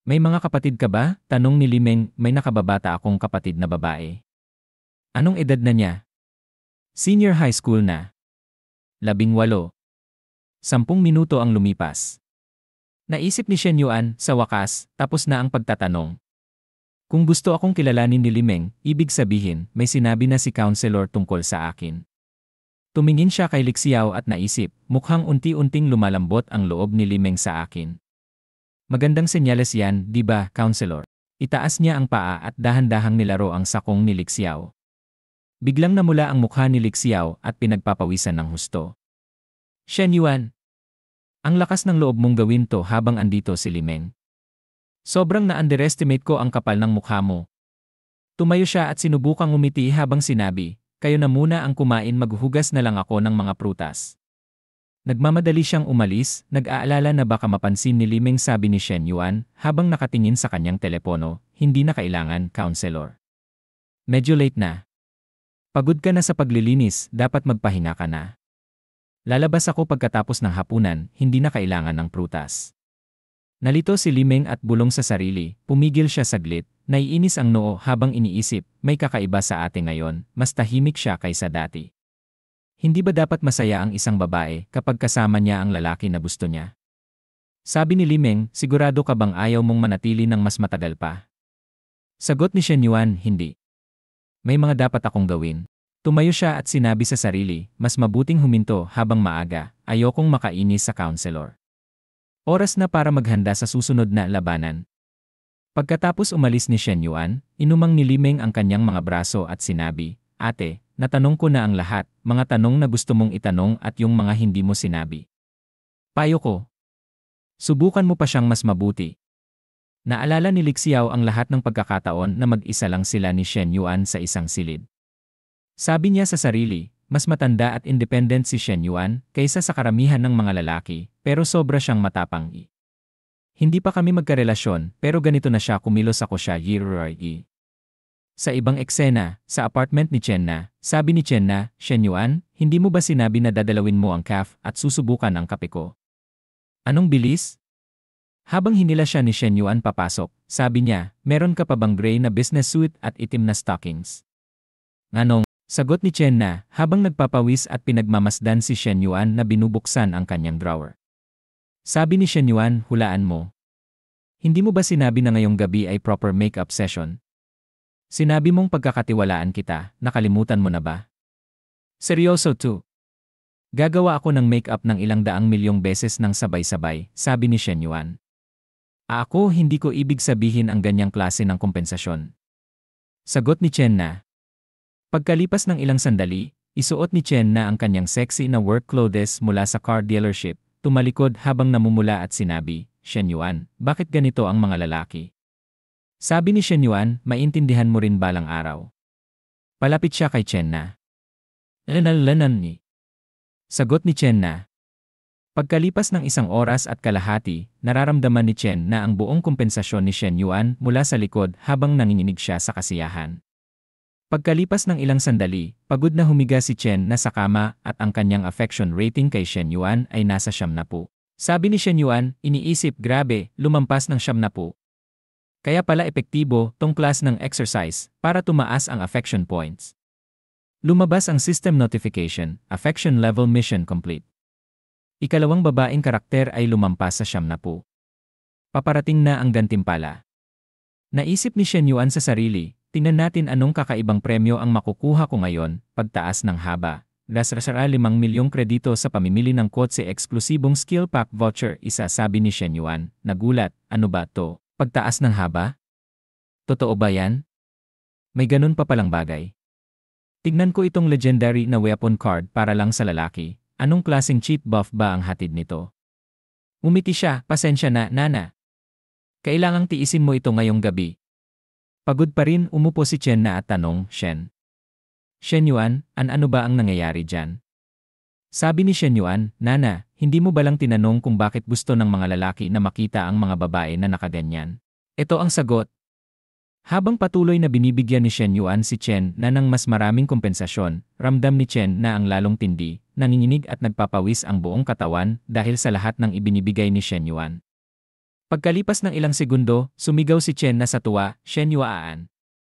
May mga kapatid ka ba? Tanong ni Limeng, may nakababata akong kapatid na babae. Anong edad na niya? Senior high school na. 18. 10 minuto ang lumipas. Naisip ni Shen Yuan, sa wakas, tapos na ang pagtatanong. Kung gusto akong kilalanin ni Limeng, ibig sabihin, may sinabi na si Counselor tungkol sa akin. Tumingin siya kay Lixiao at naisip, mukhang unti-unting lumalambot ang loob ni Limeng sa akin. Magandang senyales yan, di ba, Counselor? Itaas niya ang paa at dahan-dahang nilaro ang sakong ni Lixiao. Biglang namula ang mukha ni Lixiao at pinagpapawisan ng husto. Shen Yuan, ang lakas ng loob mong gawin to habang andito si Limeng. Sobrang na-underestimate ko ang kapal ng mukha mo. Tumayo siya at sinubukang umiti habang sinabi, kayo na muna ang kumain, maghuhugas na lang ako ng mga prutas. Nagmamadali siyang umalis, nag-aalala na baka mapansin ni Limeng, sabi ni Shen Yuan habang nakatingin sa kanyang telepono, hindi na kailangan, Counselor. Medyo late na. Pagod ka na sa paglilinis, dapat magpahinga ka na. Lalabas ako pagkatapos ng hapunan, hindi na kailangan ng prutas. Nalito si Limeng at bulong sa sarili, pumigil siya saglit, naiinis ang noo habang iniisip, may kakaiba sa atin ngayon, mas tahimik siya kaysa dati. Hindi ba dapat masaya ang isang babae kapag kasama niya ang lalaki na gusto niya? Sabi ni Limeng, sigurado ka bang ayaw mong manatili ng mas matagal pa? Sagot ni Shen Yuan, hindi. May mga dapat akong gawin. Tumayo siya at sinabi sa sarili, mas mabuting huminto habang maaga, ayokong makainis sa Counselor. Oras na para maghanda sa susunod na labanan. Pagkatapos umalis ni Shen Yuan, inumang ni Limeng ang kanyang mga braso at sinabi, Ate, natanong ko na ang lahat, mga tanong na gusto mong itanong at yung mga hindi mo sinabi. Payo ko. Subukan mo pa siyang mas mabuti. Naalala ni Lixiao ang lahat ng pagkakataon na mag-isa lang sila ni Shen Yuan sa isang silid. Sabi niya sa sarili, mas matanda at independent si Shen Yuan kaysa sa karamihan ng mga lalaki, pero sobra siyang matapang. Hindi pa kami magkarelasyon, pero ganito na siya, kumilos ako siya. Sa ibang eksena, sa apartment ni Chen Na, sabi ni Chen Na, Shen Yuan, hindi mo ba sinabi na dadalawin mo ang caf at susubukan ang kape ko? Anong bilis? Habang hinila siya ni Shen Yuan papasok, sabi niya, meron ka pa bang gray na business suit at itim na stockings? Anong? Sagot ni Chen Na, habang nagpapawis at pinagmamasdan si Shen Yuan na binubuksan ang kanyang drawer. Sabi ni Shen Yuan, hulaan mo. Hindi mo ba sinabi na ngayong gabi ay proper makeup session? Sinabi mong pagkakatiwalaan kita, nakalimutan mo na ba? Seryoso to. Gagawa ako ng makeup ng ilang daang milyong beses ng sabay-sabay, sabi ni Shen Yuan. Ako, hindi ko ibig sabihin ang ganyang klase ng kompensasyon. Sagot ni Chen Na. Pagkalipas ng ilang sandali, isuot ni Chen Na ang kanyang sexy na work clothes mula sa car dealership, tumalikod habang namumula at sinabi, Shen Yuan, bakit ganito ang mga lalaki? Sabi ni Shen Yuan, maintindihan mo rin balang araw. Palapit siya kay Chen Na. Lanalanan ni. Sagot ni Chen Na. Pagkalipas ng 1 oras at kalahati, nararamdaman ni Chen Na ang buong kompensasyon ni Shen Yuan mula sa likod habang nanginginig siya sa kasiyahan. Pagkalipas ng ilang sandali, pagod na humiga si Chen Na sa kama at ang kanyang affection rating kay Shen Yuan ay nasa 70. Sabi ni Shen Yuan, iniisip, grabe, lumampas ng 70. Kaya pala epektibo tong class ng exercise para tumaas ang affection points. Lumabas ang system notification, affection level mission complete. Ikalawang babaeng karakter ay lumampas sa 70. Paparating na ang gantimpala. Naisip ni Shen Yuan sa sarili, tingnan natin anong kakaibang premyo ang makukuha ko ngayon, pagtaas ng haba. Lasrasara 5 milyong kredito sa pamimili ng kotse, eksklusibong skill pack voucher, isa, sabi ni Shen Yuan, nagulat, ano ba to? Pagtaas ng haba? Totoo ba yan? May ganun pa palang bagay. Tignan ko itong legendary na weapon card para lang sa lalaki. Anong klaseng cheat buff ba ang hatid nito? Umiti siya, pasensya na, Nana. Kailangang tiisin mo ito ngayong gabi. Pagod pa rin, umupo si Chen Na at tanong, Shen Yuan, ano ba ang nangyayari dyan? Sabi ni Shen Yuan, Nana, hindi mo balang tinanong kung bakit gusto ng mga lalaki na makita ang mga babae na nakaganyan? Ito ang sagot. Habang patuloy na binibigyan ni Shen Yuan si Chen Na ng mas maraming kompensasyon, ramdam ni Chen Na ang lalong tindi, nanginginig at nagpapawis ang buong katawan dahil sa lahat ng ibinibigay ni Shen Yuan. Pagkalipas ng ilang segundo, sumigaw si Chen Na sa tuwa, Shen Yuan.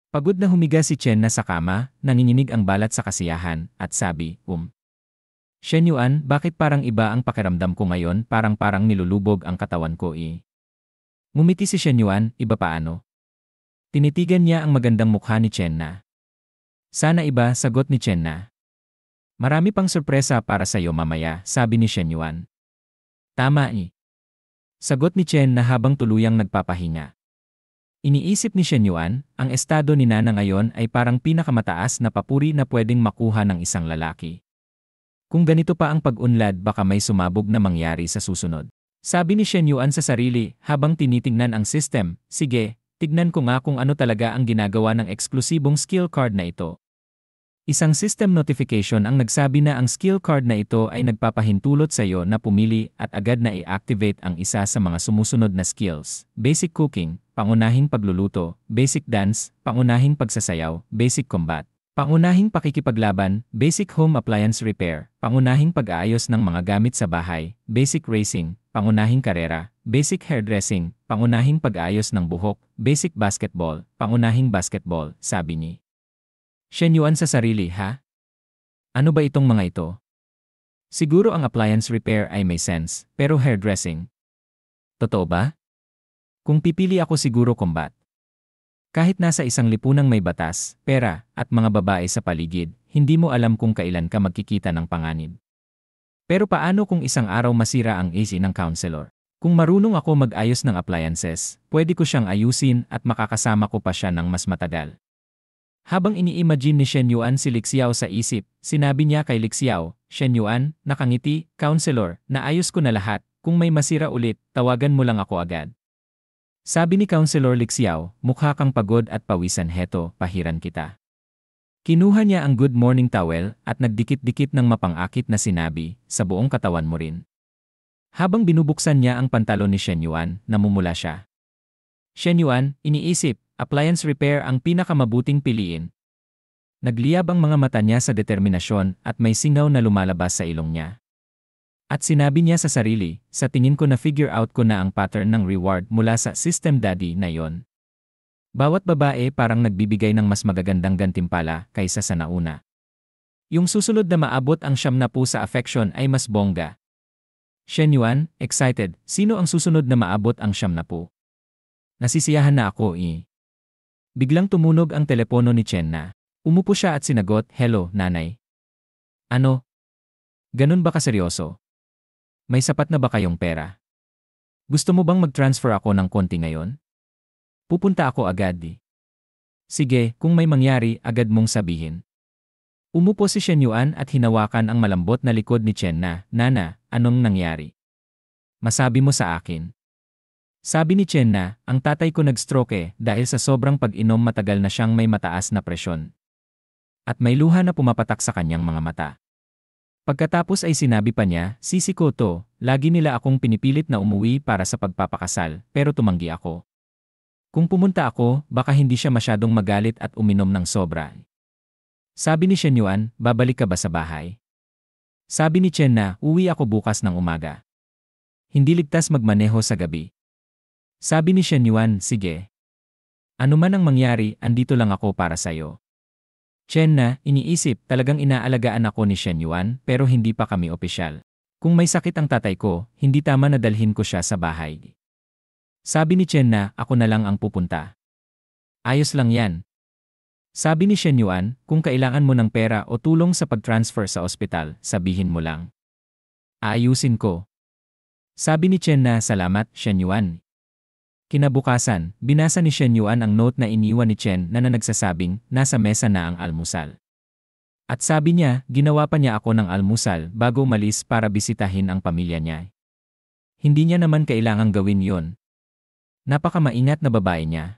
Pagod na humiga si Chen Na sa kama, nanginginig ang balat sa kasiyahan, at sabi, Shen Yuan, bakit parang iba ang pakiramdam ko ngayon, parang nilulubog ang katawan ko eh. Ngumiti si Shen Yuan, iba paano? Tinitigan niya ang magandang mukha ni Chen Na. Sana iba, sagot ni Chen Na. Marami pang sorpresa para sa iyo mamaya, sabi ni Shen Yuan. Tama eh. Sagot ni Chen Na habang tuluyang nagpapahinga. Iniisip ni Shen Yuan, ang estado ni Nana ngayon ay parang pinakamataas na papuri na pwedeng makuha ng isang lalaki. Kung ganito pa ang pag-unlad baka may sumabog na mangyari sa susunod. Sabi ni Shen Yuan sa sarili habang tinitingnan ang system, sige, tignan ko nga kung ano talaga ang ginagawa ng eksklusibong skill card na ito. Isang system notification ang nagsabi na ang skill card na ito ay nagpapahintulot sa iyo na pumili at agad na i-activate ang isa sa mga sumusunod na skills. Basic Cooking, pangunahing pagluluto, Basic Dance, pangunahing pagsasayaw, Basic Combat, pangunahing pakikipaglaban, Basic Home Appliance Repair, pangunahing pag-aayos ng mga gamit sa bahay, Basic Racing, pangunahing karera, Basic Hairdressing, pangunahing pag-aayos ng buhok, Basic Basketball, pangunahing basketball, sabi ni Shen Yuan sa sarili, ha? Ano ba itong mga ito? Siguro ang appliance repair ay may sense, pero hairdressing. Totoo ba? Kung pipili ako siguro combat. Kahit nasa isang lipunang may batas, pera, at mga babae sa paligid, hindi mo alam kung kailan ka magkikita ng panganib. Pero paano kung isang araw masira ang AC ng counselor? Kung marunong ako mag-ayos ng appliances, pwede ko siyang ayusin at makakasama ko pa siya ng mas matagal. Habang ini-imagine ni Shen Yuan si Lixiao sa isip, sinabi niya kay Lixiao, Shen Yuan, nakangiti, counselor, naayos ko na lahat, kung may masira ulit, tawagan mo lang ako agad. Sabi ni Counselor Lixiao, mukha kang pagod at pawisan, heto, pahiran kita. Kinuha niya ang good morning towel at nagdikit-dikit ng mapangakit na sinabi, sa buong katawan mo rin. Habang binubuksan niya ang pantalon ni Shen Yuan, namumula siya. Shen Yuan, iniisip, appliance repair ang pinakamabuting piliin. Nagliyab ang mga mata niya sa determinasyon at may singaw na lumalabas sa ilong niya. At sinabi niya sa sarili, sa tingin ko na figure out ko na ang pattern ng reward mula sa system daddy na yon. Bawat babae parang nagbibigay ng mas magagandang gantimpala kaysa sa nauna. Yung susunod na maabot ang 70 sa affection ay mas bongga. Shen Yuan, excited, sino ang susunod na maabot ang 70? Nasisiyahan na ako eh. Biglang tumunog ang telepono ni Chen Na. Umupo siya at sinagot, hello, nanay. Ano? Ganun ba kaseryoso? May sapat na ba kayong pera? Gusto mo bang mag-transfer ako ng konti ngayon? Pupunta ako agad di. Sige, kung may mangyari, agad mong sabihin. Umupo si Shen Yuan at hinawakan ang malambot na likod ni Chen Na. Nana, anong nangyari? Masabi mo sa akin. Sabi ni Chen Na, ang tatay ko nag-stroke dahil sa sobrang pag-inom, matagal na siyang may mataas na presyon. At may luha na pumapatak sa kanyang mga mata. Pagkatapos ay sinabi pa niya, sisi ko to, lagi nila akong pinipilit na umuwi para sa pagpapakasal, pero tumanggi ako. Kung pumunta ako, baka hindi siya masyadong magalit at uminom ng sobra. Sabi ni Shen Yuan, babalik ka ba sa bahay? Sabi ni Chen Na, uwi ako bukas ng umaga. Hindi ligtas magmaneho sa gabi. Sabi ni Shen Yuan, sige. Ano man ang mangyari, andito lang ako para sayo. Chen Na, iniisip, talagang inaalagaan ako ni Shen Yuan pero hindi pa kami opisyal. Kung may sakit ang tatay ko, hindi tama na dalhin ko siya sa bahay. Sabi ni Chen Na, ako na lang ang pupunta. Ayos lang yan. Sabi ni Shen Yuan, kung kailangan mo ng pera o tulong sa pag-transfer sa ospital, sabihin mo lang. Aayusin ko. Sabi ni Chen Na, salamat, Shen Yuan. Kinabukasan, binasa ni Shen Yuan ang note na iniwan ni Chen na nagsasabing, nasa mesa na ang almusal. At sabi niya, ginawa pa niya ako ng almusal bago umalis para bisitahin ang pamilya niya. Hindi niya naman kailangang gawin yon. Napakamaingat na babae niya.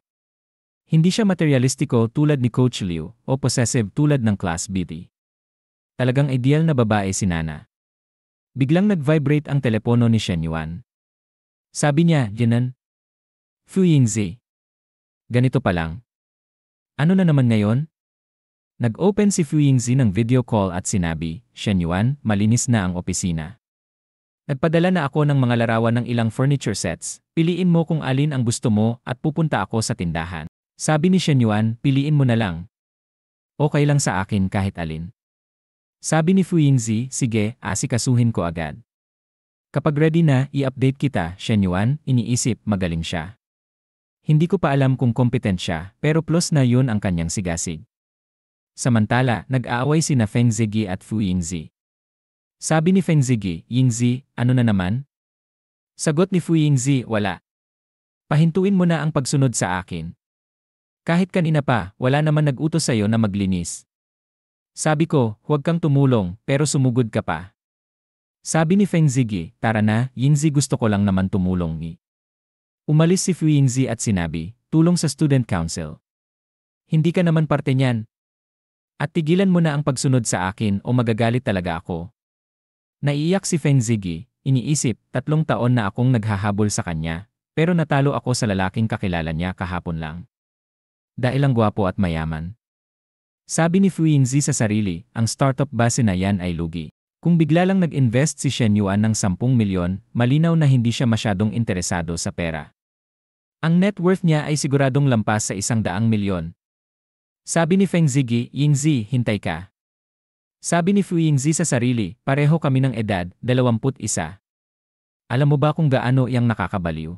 Hindi siya materialistiko tulad ni Coach Liu o possessive tulad ng Class BT. Talagang ideal na babae si Nana. Biglang nag-vibrate ang telepono ni Shen Yuan. Sabi niya, Jinan. Fu Yingzi. Ganito pa lang. Ano na naman ngayon? Nag-open si Fu Yingzi ng video call at sinabi, Shen Yuan, malinis na ang opisina. Nagpadala na ako ng mga larawan ng ilang furniture sets, piliin mo kung alin ang gusto mo at pupunta ako sa tindahan. Sabi ni Shen Yuan, piliin mo na lang. Okay lang sa akin kahit alin. Sabi ni Fu Yingzi, sige, asikasuhin ko agad. Kapag ready na, i-update kita, Shen Yuan, iniisip, magaling siya. Hindi ko pa alam kung competent siya, pero plus na yun ang kanyang sigasig. Samantala, nag-aaway sina Feng Ziggy at Fu Yingzi. Sabi ni Feng Ziggy, Yingzi, ano na naman? Sagot ni Fu Yingzi, wala. Pahintuin mo na ang pagsunod sa akin. Kahit kanina pa, wala naman nag-utos sa'yo na maglinis. Sabi ko, huwag kang tumulong, pero sumugod ka pa. Sabi ni Feng Ziggy, tara na, Yingzi gusto ko lang naman tumulong ni. Umalis si Fu Yingzi at sinabi, tulong sa student council. Hindi ka naman parte niyan. At tigilan mo na ang pagsunod sa akin o magagalit talaga ako. Naiiyak si Feng Ziggy, iniisip, 3 taon na akong naghahabol sa kanya, pero natalo ako sa lalaking kakilala niya kahapon lang. Dahil ang gwapo at mayaman. Sabi ni Fu Yingzi sa sarili, ang startup base na yan ay lugi. Kung bigla lang nag-invest si Shen Yuan ng 10 milyon, malinaw na hindi siya masyadong interesado sa pera. Ang net worth niya ay siguradong lampas sa 100 milyon. Sabi ni Feng Ziggy, Yingzi, hintay ka. Sabi ni Fu Yingzi sa sarili, pareho kami ng edad, 21. Alam mo ba kung gaano iyang nakakabaliw?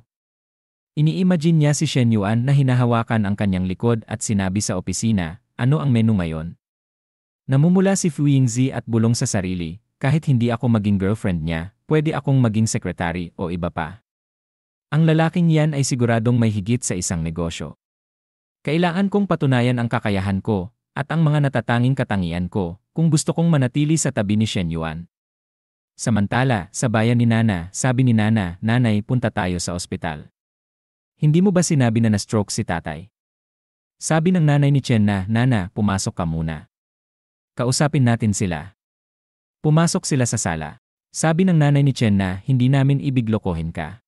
Ini-imagine niya si Shen Yuan na hinahawakan ang kanyang likod at sinabi sa opisina, ano ang menu ngayon? Namumula si Fu Yingzi at bulong sa sarili, kahit hindi ako maging girlfriend niya, pwede akong maging secretary o iba pa. Ang lalaking yan ay siguradong may higit sa isang negosyo. Kailangan kong patunayan ang kakayahan ko, at ang mga natatanging katangian ko, kung gusto kong manatili sa tabi ni Shen Yuan. Samantala, sa bayan ni Nana, sabi ni Nana, Nanay, punta tayo sa ospital. Hindi mo ba sinabi na na-stroke si tatay? Sabi ng nanay ni Chen na, Nana, pumasok ka muna. Kausapin natin sila. Pumasok sila sa sala. Sabi ng nanay ni Chen na, hindi namin ibiglokohin ka.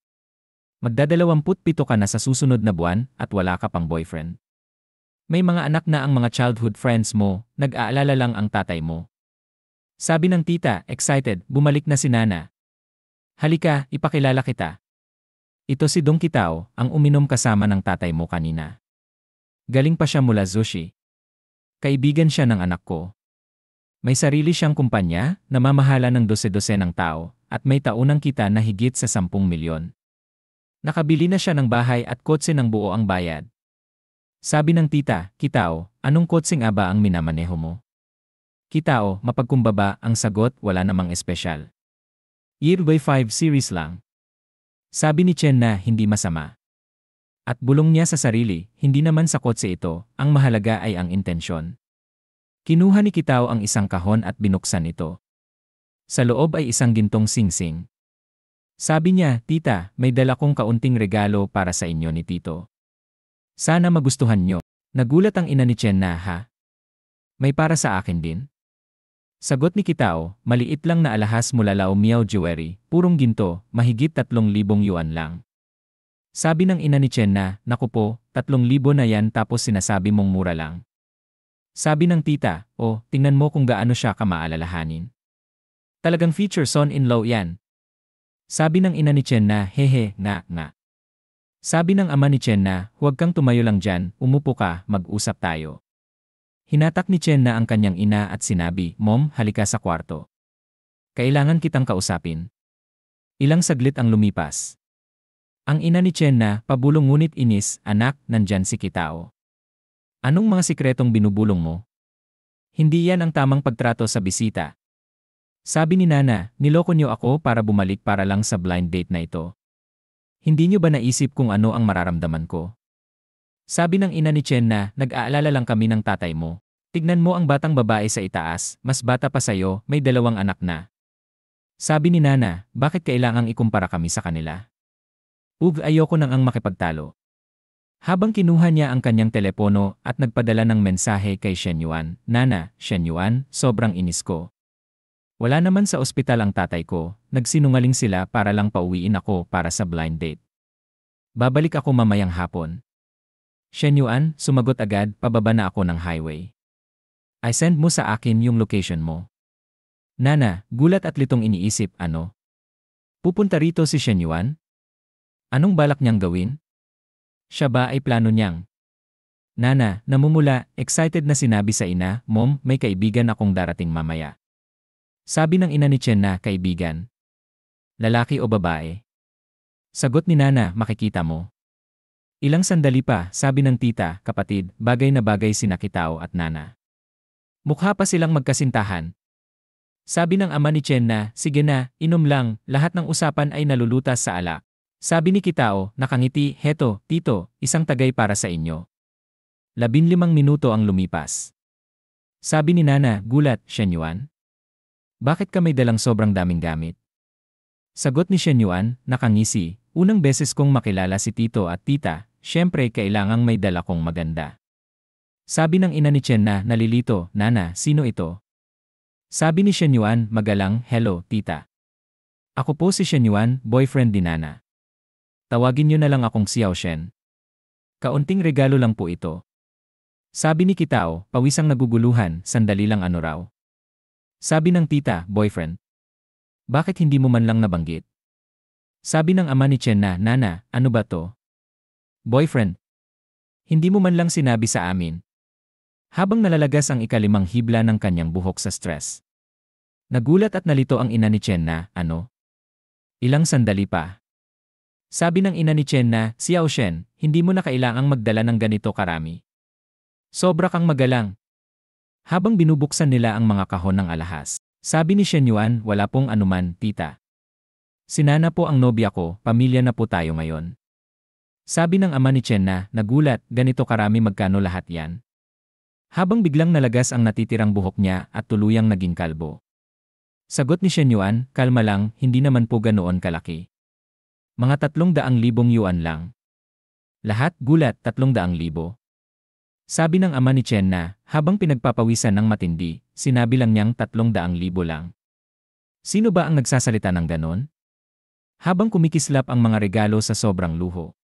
Magdadalawamput-pito ka na sa susunod na buwan at wala ka pang boyfriend. May mga anak na ang mga childhood friends mo, nag-aalala lang ang tatay mo. Sabi ng tita, excited, bumalik na si Nana. Halika, ipakilala kita. Ito si Dong Kitao, ang uminom kasama ng tatay mo kanina. Galing pa siya mula Zushi. Kaibigan siya ng anak ko. May sarili siyang kumpanya, namamahala ng 12 ng tao, at may taunang kita na higit sa 10 milyon. Nakabili na siya ng bahay at kotse ng buo ang bayad. Sabi ng tita, Kitao, anong kotseng aba ang minamaneho mo? Kitao, mapagkumbaba, ang sagot, wala namang espesyal. Yearway 5 series lang. Sabi ni Chen na hindi masama. At bulong niya sa sarili, hindi naman sa kotse ito, ang mahalaga ay ang intensyon. Kinuha ni Kitao ang isang kahon at binuksan ito. Sa loob ay isang gintong singsing. Sabi niya, tita, may dala kong kaunting regalo para sa inyo ni Tito. Sana magustuhan nyo. Nagulat ang ina ni Chen na, ha? May para sa akin din? Sagot ni Kitao, maliit lang na alahas mula Lao Miao Jewelry, purong ginto, mahigit 3,000 yuan lang. Sabi ng ina ni Chen na, naku po, 3,000 na yan tapos sinasabi mong mura lang. Sabi ng tita, oh, tingnan mo kung gaano siya kamaalalahanin. Talagang feature son-in-law yan. Sabi ng ina ni Chen na, hehe, nga. Sabi ng ama ni Chen na, huwag kang tumayo lang dyan, umupo ka, mag-usap tayo. Hinatak ni Chen na ang kanyang ina at sinabi, Mom, halika sa kwarto. Kailangan kitang kausapin. Ilang saglit ang lumipas. Ang ina ni Chen na, pabulong ngunit inis, anak, nandyan si Kitao. Anong mga sikretong binubulong mo? Hindi yan ang tamang pagtrato sa bisita. Sabi ni Nana, niloko niyo ako para bumalik para lang sa blind date na ito. Hindi niyo ba naisip kung ano ang mararamdaman ko? Sabi ng ina ni Chen na, nag-aalala lang kami ng tatay mo. Tignan mo ang batang babae sa itaas, mas bata pa sa'yo, may 2 anak na. Sabi ni Nana, bakit kailangang ikumpara kami sa kanila? Ayoko nang ang makipagtalo. Habang kinuha niya ang kanyang telepono at nagpadala ng mensahe kay Shen Yuan, Nana, Shen Yuan, sobrang inis ko. Wala naman sa ospital ang tatay ko, nagsinungaling sila para lang pauwiin ako para sa blind date. Babalik ako mamayang hapon. Shen Yuan, sumagot agad, pababa na ako ng highway. I send mo sa akin yung location mo. Nana, gulat at litong iniisip, ano? Pupunta rito si Shen Yuan? Anong balak niyang gawin? Siya ba ay plano niyang? Nana, namumula, excited na sinabi sa ina, Mom, may kaibigan akong darating mamaya. Sabi ng ina ni Chen na, kaibigan. Lalaki o babae? Sagot ni Nana, makikita mo. Ilang sandali pa, sabi ng tita, kapatid, bagay na bagay sina Kitao at Nana. Mukha pa silang magkasintahan. Sabi ng ama ni Chen na, sige na, inom lang, lahat ng usapan ay nalulutas sa alak. Sabi ni Kitao, nakangiti, heto, tito, isang tagay para sa inyo. 15 minuto ang lumipas. Sabi ni Nana, gulat, Shen Yuan. Bakit ka may dalang sobrang daming gamit? Sagot ni Shen Yuan, nakangisi, unang beses kong makilala si tito at tita, syempre kailangang may dala kong maganda. Sabi ng ina ni Chen na, nalilito, Nana, sino ito? Sabi ni Shen Yuan, magalang, hello, tita. Ako po si Shen Yuan, boyfriend ni Nana. Tawagin niyo na lang akong Xiao Shen. Kaunting regalo lang po ito. Sabi ni Kitao, pawisang naguguluhan, sandali lang ano raw. Sabi ng tita, boyfriend. Bakit hindi mo man lang nabanggit? Sabi ng ama ni Chen na, Nana, ano ba to? Boyfriend. Hindi mo man lang sinabi sa amin. Habang nalalagas ang ikalimang hibla ng kanyang buhok sa stress. Nagulat at nalito ang ina ni Chen na, ano? Ilang sandali pa. Sabi ng ina ni Chen na, Xiao Shen, hindi mo na kailangang magdala ng ganito karami. Sobra kang magalang. Habang binubuksan nila ang mga kahon ng alahas, sabi ni Shen Yuan, wala pong anuman, tita. Si Nana po ang nobya ko, pamilya na po tayo ngayon. Sabi ng ama ni Chen na, nagulat, ganito karami magkano lahat yan? Habang biglang nalagas ang natitirang buhok niya at tuluyang naging kalbo. Sagot ni Shen Yuan, kalma lang, hindi naman po ganoon kalaki. Mga 300,000 yuan lang. Lahat gulat, 300,000. Sabi ng ama ni Chen na, habang pinagpapawisan ng matindi, sinabi lang niyang 300,000 lang. Sino ba ang nagsasalita ng ganon? Habang kumikislap ang mga regalo sa sobrang luho.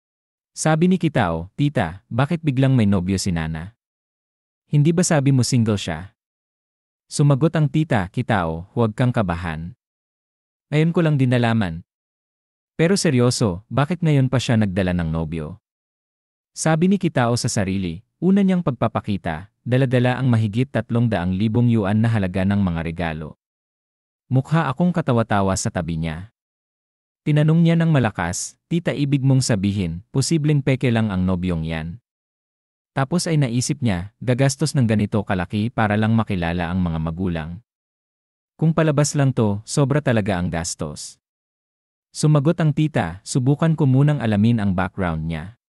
Sabi ni Kitao, tita, bakit biglang may nobyo si Nana? Hindi ba sabi mo single siya? Sumagot ang tita, Kitao, huwag kang kabahan. Ngayon ko lang din nalaman. Pero seryoso, bakit ngayon pa siya nagdala ng nobyo? Sabi ni Kitao sa sarili, una niyang pagpapakita, daladala ang mahigit 300,000 yuan na halaga ng mga regalo. Mukha akong katawa-tawa sa tabi niya. Tinanong niya ng malakas, tita ibig mong sabihin, posibleng peke lang ang nobyong yan. Tapos ay naisip niya, gagastos ng ganito kalaki para lang makilala ang mga magulang. Kung palabas lang to, sobra talaga ang gastos. Sumagot ang tita, subukan ko munang alamin ang background niya.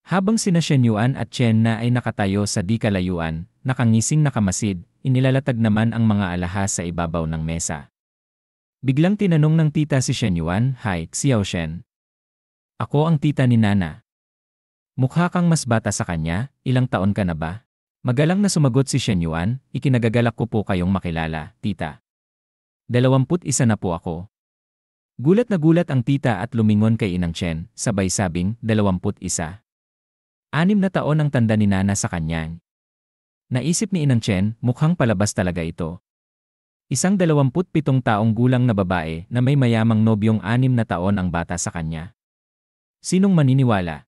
Habang sina Shen Yuan at Chen na ay nakatayo sa di kalayuan, nakangising nakamasid, inilalatag naman ang mga alahas sa ibabaw ng mesa. Biglang tinanong ng tita si Shen Yuan, Hi, Xiao Shen. Ako ang tita ni Nana. Mukha kang mas bata sa kanya, ilang taon ka na ba? Magalang na sumagot si Shen Yuan, ikinagagalak ko po kayong makilala, tita. 21 na po ako. Gulat na gulat ang tita at lumingon kay Inang Chen, sabay sabing, 21. 6 na taon ang tanda ni Nana sa kanya. Naisip ni Inang Chen, mukhang palabas talaga ito. Isang 27 taong gulang na babae na may mayamang nobyong 6 na taon ang bata sa kanya. Sinong maniniwala?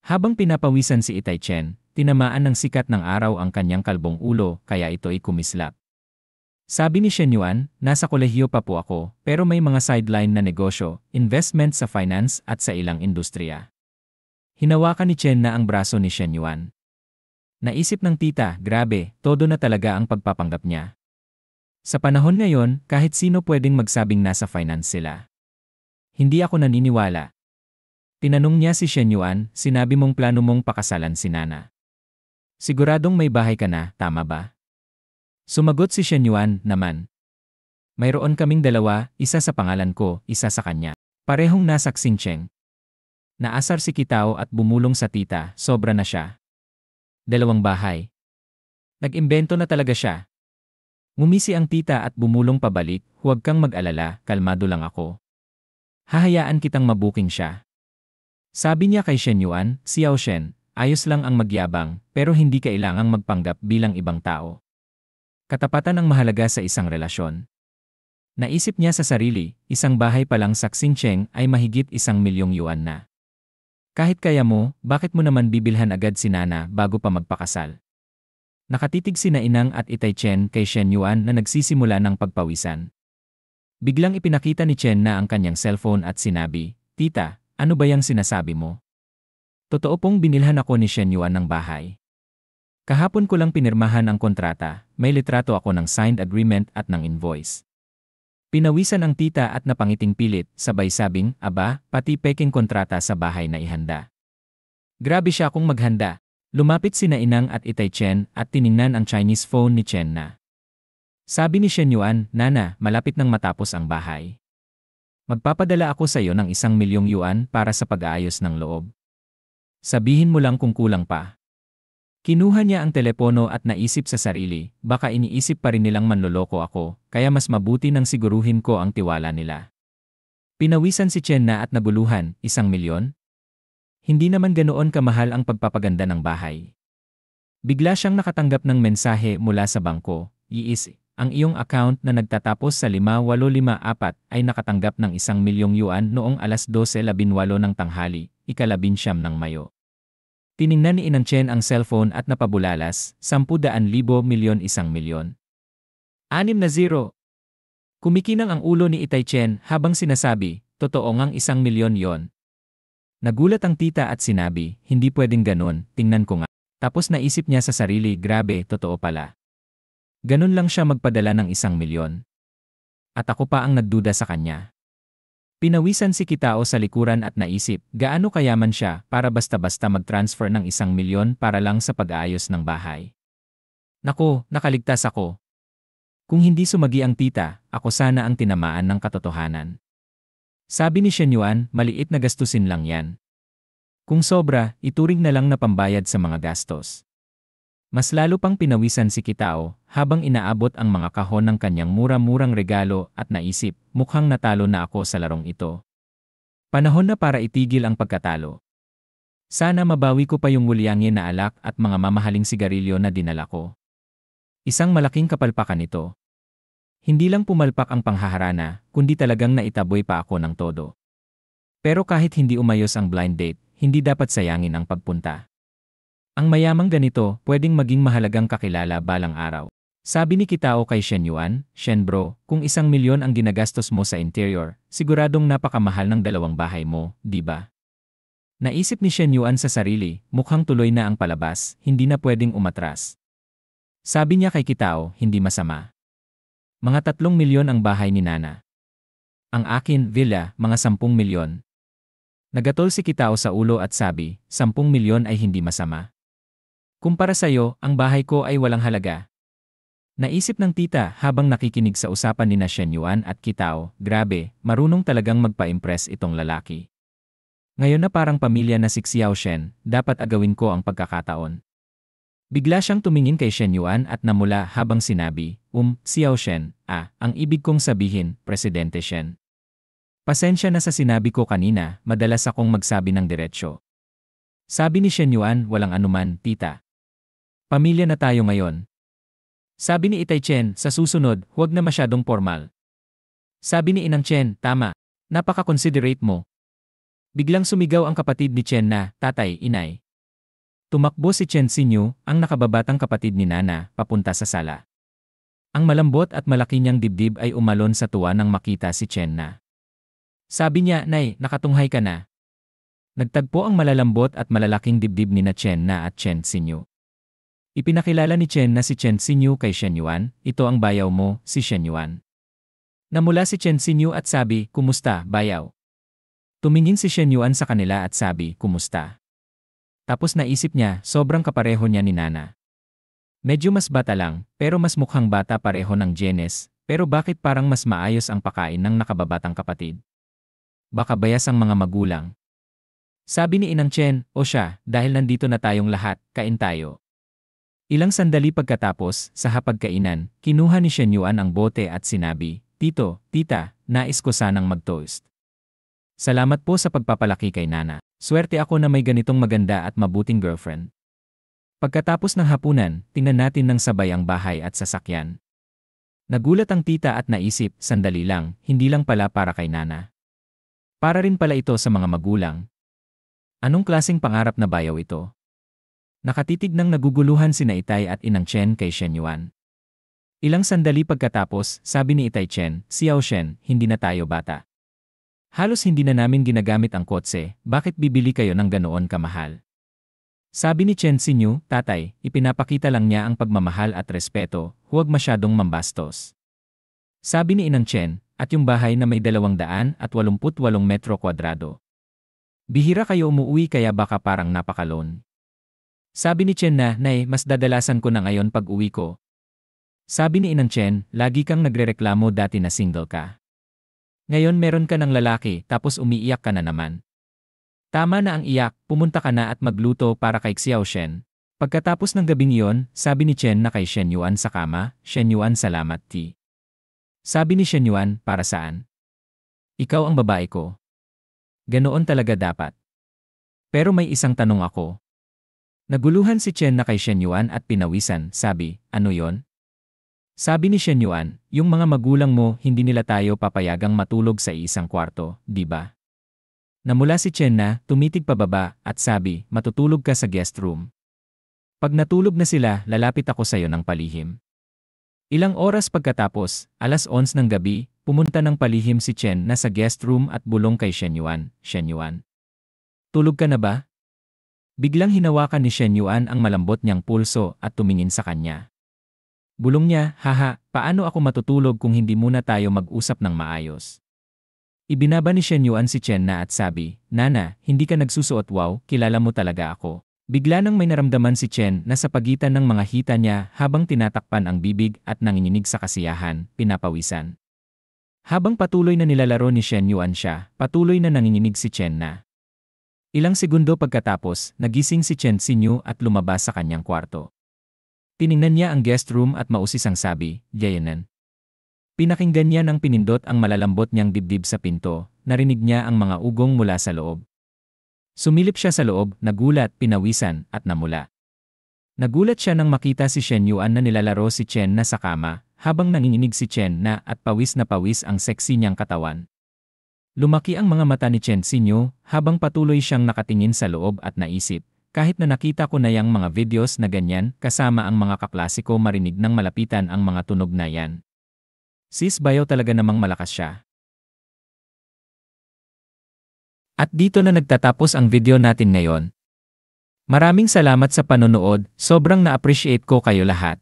Habang pinapawisan si Itay Chen, tinamaan ng sikat ng araw ang kanyang kalbong ulo kaya ito'y kumislap. Sabi ni Shen Yuan, nasa kolehiyo pa po ako pero may mga sideline na negosyo, investment sa finance at sa ilang industriya. Hinawakan ni Chen na ang braso ni Shen Yuan. Naisip ng tita, grabe, todo na talaga ang pagpapanggap niya. Sa panahon ngayon, kahit sino pwedeng magsabing nasa finance sila. Hindi ako naniniwala. Tinanong niya si Shen Yuan, sinabi mong plano mong pakasalan si Nana. Siguradong may bahay ka na, tama ba? Sumagot si Shen Yuan, naman. Mayroon kaming dalawa, isa sa pangalan ko, isa sa kanya. Parehong nasa Xinjiang. Naasar si Kitao at bumulong sa tita, sobra na siya. 2 bahay. Nag-imbento na talaga siya. Ngumisi ang tita at bumulong pabalik, huwag kang mag-alala, kalmado lang ako. Hahayaan kitang mabuking siya. Sabi niya kay Shen Yuan, Xiao Shen, ayos lang ang magyabang, pero hindi kailangang magpanggap bilang ibang tao. Katapatan ang mahalaga sa isang relasyon. Naisip niya sa sarili, isang bahay pa lang sa Xinjiang ay mahigit 1,000,000 yuan na. Kahit kaya mo, bakit mo naman bibilhan agad si Nana bago pa magpakasal? Nakatitig sina Inang at Itay Chen kay Shen Yuan na nagsisimula ng pagpawisan. Biglang ipinakita ni Chen na ang kanyang cellphone at sinabi, "Tita, ano ba yang sinasabi mo? Totoo pong binilhan ako ni Shen Yuan ng bahay. Kahapon ko lang pinirmahan ang kontrata, may litrato ako ng signed agreement at ng invoice." Pinawisan ang tita at napangiting pilit, sabay sabing, "Aba, pati peking kontrata sa bahay na ihanda." Grabe siya kung maghanda. Lumapit sina Inang at Itay Chen at tiningnan ang Chinese phone ni Chen na. Sabi ni Shen Yuan, "Nana, malapit nang matapos ang bahay. Magpapadala ako sa iyo ng 1,000,000 yuan para sa pag-aayos ng loob. Sabihin mo lang kung kulang pa." Kinuha niya ang telepono at naisip sa sarili, baka iniisip pa rin nilang manloloko ako, kaya mas mabuti nang siguruhin ko ang tiwala nila. Pinawisan si Chen na at naguluhan, 1,000,000? Hindi naman ganoon kamahal ang pagpapaganda ng bahay. Bigla siyang nakatanggap ng mensahe mula sa bangko, ang iyong account na nagtatapos sa 5854 ay nakatanggap ng 1,000,000 yuan noong alas 12:18 ng tanghali, ika-19 ng Mayo. Tiningnan ni Inang Chen ang cellphone at napabulalas, 10,000,000 1,000,000. 6 Kumikinang ang ulo ni Itay Chen habang sinasabi, "Totoo ngang 1,000,000 yon." Nagulat ang tita at sinabi, "Hindi pwedeng ganon, tingnan ko nga." Tapos naisip niya sa sarili, grabe, totoo pala. Ganon lang siya magpadala ng 1,000,000. At ako pa ang nagduda sa kanya. Pinawisan si Kitao sa likuran at naisip, gaano kayaman siya para basta-basta mag-transfer ng 1,000,000 para lang sa pag-aayos ng bahay. Naku, nakaligtas ako. Kung hindi sumagi ang tita, ako sana ang tinamaan ng katotohanan. Sabi ni Shen Yuan, maliit na gastusin lang yan. Kung sobra, ituring na lang na pambayad sa mga gastos. Mas lalo pang pinawisan si Kitao habang inaabot ang mga kahon ng kanyang mura-murang regalo at naisip, mukhang natalo na ako sa larong ito. Panahon na para itigil ang pagkatalo. Sana mabawi ko pa yung wulyangin na alak at mga mamahaling sigarilyo na dinala ko. Isang malaking kapalpakan ito. Hindi lang pumalpak ang panghaharana, kundi talagang naitaboy pa ako ng todo. Pero kahit hindi umayos ang blind date, hindi dapat sayangin ang pagpunta. Ang mayamang ganito, pwedeng maging mahalagang kakilala balang araw. Sabi ni Kitao kay Shen Yuan, "Shen bro, kung 1,000,000 ang ginagastos mo sa interior, siguradong napakamahal ng 2 bahay mo, di ba?" Naisip ni Shen Yuan sa sarili, mukhang tuloy na ang palabas, hindi na pwedeng umatras. Sabi niya kay Kitao, "Hindi masama. Mga 3,000,000 ang bahay ni Nana. Ang akin, villa, mga 10,000,000. Nagatol si Kitao sa ulo at sabi, 10,000,000 ay hindi masama. Kumpara sa'yo, ang bahay ko ay walang halaga." Naisip ng tita habang nakikinig sa usapan ni Shen Yuan at Kitao, grabe, marunong talagang magpa-impress itong lalaki. Ngayon na parang pamilya na si Xiao Shen, dapat agawin ko ang pagkakataon. Bigla siyang tumingin kay Shen Yuan at namula habang sinabi, Xiao Shen, ang ibig kong sabihin, Presidente Shen. Pasensya na sa sinabi ko kanina, madalas akong magsabi ng diretsyo. Sabi ni Shen Yuan, walang anuman, tita. Pamilya na tayo ngayon. Sabi ni Itay Chen, sa susunod, huwag na masyadong formal. Sabi ni Inang Chen, tama, napaka-considerate mo. Biglang sumigaw ang kapatid ni Chen na, tatay, inay. Tumakbo si Chen Xinyu, ang nakababatang kapatid ni Nana, papunta sa sala. Ang malambot at malaki niyang dibdib ay umalon sa tuwa nang makita si Chen na. Sabi niya, "Nay, nakatunghay ka na." Nagtagpo ang malalambot at malalaking dibdib ni Chen na at Chen Xinyu. Ipinakilala ni Chen na si Chen Xinyu kay Shen Yuan, ito ang bayaw mo, si Shen Yuan. Namula si Chen Xinyu at sabi, "Kumusta, bayaw?" Tumingin si Shen Yuan sa kanila at sabi, "Kumusta?" Tapos naisip niya, sobrang kapareho niya ni Nana. Medyo mas bata lang, pero mas mukhang bata pareho ng genes, pero bakit parang mas maayos ang pakain ng nakababatang kapatid? Baka bias ang mga magulang. Sabi ni Inang Chen, "O siya, dahil nandito na tayong lahat, kain tayo." Ilang sandali pagkatapos, sa hapagkainan, kinuha ni Shen Yuan ang bote at sinabi, "Tito, tita, nais ko sanang mag-toast. Salamat po sa pagpapalaki kay Nana. Swerte ako na may ganitong maganda at mabuting girlfriend." Pagkatapos ng hapunan, tingnan natin ng sabay ang bahay at sasakyan. Nagulat ang tita at naisip, sandali lang, hindi lang pala para kay Nana. Para rin pala ito sa mga magulang. Anong klaseng pangarap na bayaw ito? Nakatitig ng naguguluhan sina Itay at Inang Chen kay Shen Yuan. Ilang sandali pagkatapos, sabi ni Itay Chen, Xiao Shen, hindi na tayo bata. Halos hindi na namin ginagamit ang kotse, bakit bibili kayo ng ganoon kamahal? Sabi ni Chen Xinyu, tatay, ipinapakita lang niya ang pagmamahal at respeto, huwag masyadong mambastos. Sabi ni Inang Chen, at yung bahay na may 288 metro kwadrado. Bihira kayo umuwi kaya baka parang napakalon. Sabi ni Chen na, Nay, mas dadalasan ko na ngayon pag uwi ko. Sabi ni Inang Chen, lagi kang nagrereklamo dati na single ka. Ngayon meron ka ng lalaki tapos umiiyak ka na naman. Tama na ang iyak, pumunta ka na at magluto para kay Xiao Shen. Pagkatapos ng gabing iyon, sabi ni Chen na kay Shen Yuan sa kama, Shen Yuan salamat ti. Sabi ni Shen Yuan, para saan? Ikaw ang babae ko. Ganoon talaga dapat. Pero may isang tanong ako. Naguluhan si Chen na kay Shen Yuan at pinawisan, sabi, ano yon? Sabi ni Shen Yuan, yung mga magulang mo hindi nila tayo papayagang matulog sa isang kwarto, di ba? Namula si Chen na, tumitig pababa, at sabi, matutulog ka sa guest room. Pag natulog na sila, lalapit ako sa'yo ng palihim. Ilang oras pagkatapos, 11:00 ng gabi, pumunta ng palihim si Chen na sa guest room at bulong kay Shen Yuan, Shen Yuan. Tulog ka na ba? Biglang hinawakan ni Shen Yuan ang malambot niyang pulso at tumingin sa kanya. Bulong niya, haha, paano ako matutulog kung hindi muna tayo mag-usap ng maayos? Ibinaba ni Shen Yuan si Chen na at sabi, Nana, hindi ka nagsusuot wow, kilala mo talaga ako. Bigla nang may naramdaman si Chen na sa pagitan ng mga hita niya habang tinatakpan ang bibig at nanginginig sa kasiyahan, pinapawisan. Habang patuloy na nilalaro ni Shen Yuan siya, patuloy na nanginginig si Chen na. Ilang segundo pagkatapos, nagising si Chen Xinyu at lumabas sa kanyang kwarto. Tiningnan niya ang guest room at mausisang sabi, Yayanan. Pinakinggan niya nang pinindot ang malalambot niyang dibdib sa pinto, narinig niya ang mga ugong mula sa loob. Sumilip siya sa loob, nagulat, pinawisan, at namula. Nagulat siya nang makita si Shen Yuan na nilalaro si Chen na sa kama, habang nanginginig si Chen na at pawis na pawis ang seksi niyang katawan. Lumaki ang mga mata ni Chen Xinyu habang patuloy siyang nakatingin sa loob at naisip, kahit na nakita ko na yang mga videos na ganyan kasama ang mga kaklase ko marinig ng malapitan ang mga tunog na yan. Sis bayo talaga namang malakas siya. At dito na nagtatapos ang video natin ngayon. Maraming salamat sa panonood, sobrang na-appreciate ko kayo lahat.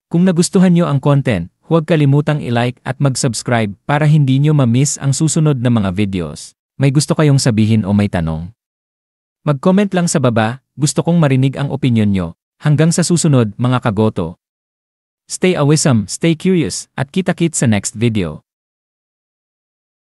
Kung nagustuhan nyo ang content, huwag kalimutang i-like at mag-subscribe para hindi nyo ma-miss ang susunod na mga videos. May gusto kayong sabihin o may tanong? Mag-comment lang sa baba, gusto kong marinig ang opinyon nyo. Hanggang sa susunod mga kagoto. Stay awesome, stay curious, at kita-kits sa next video.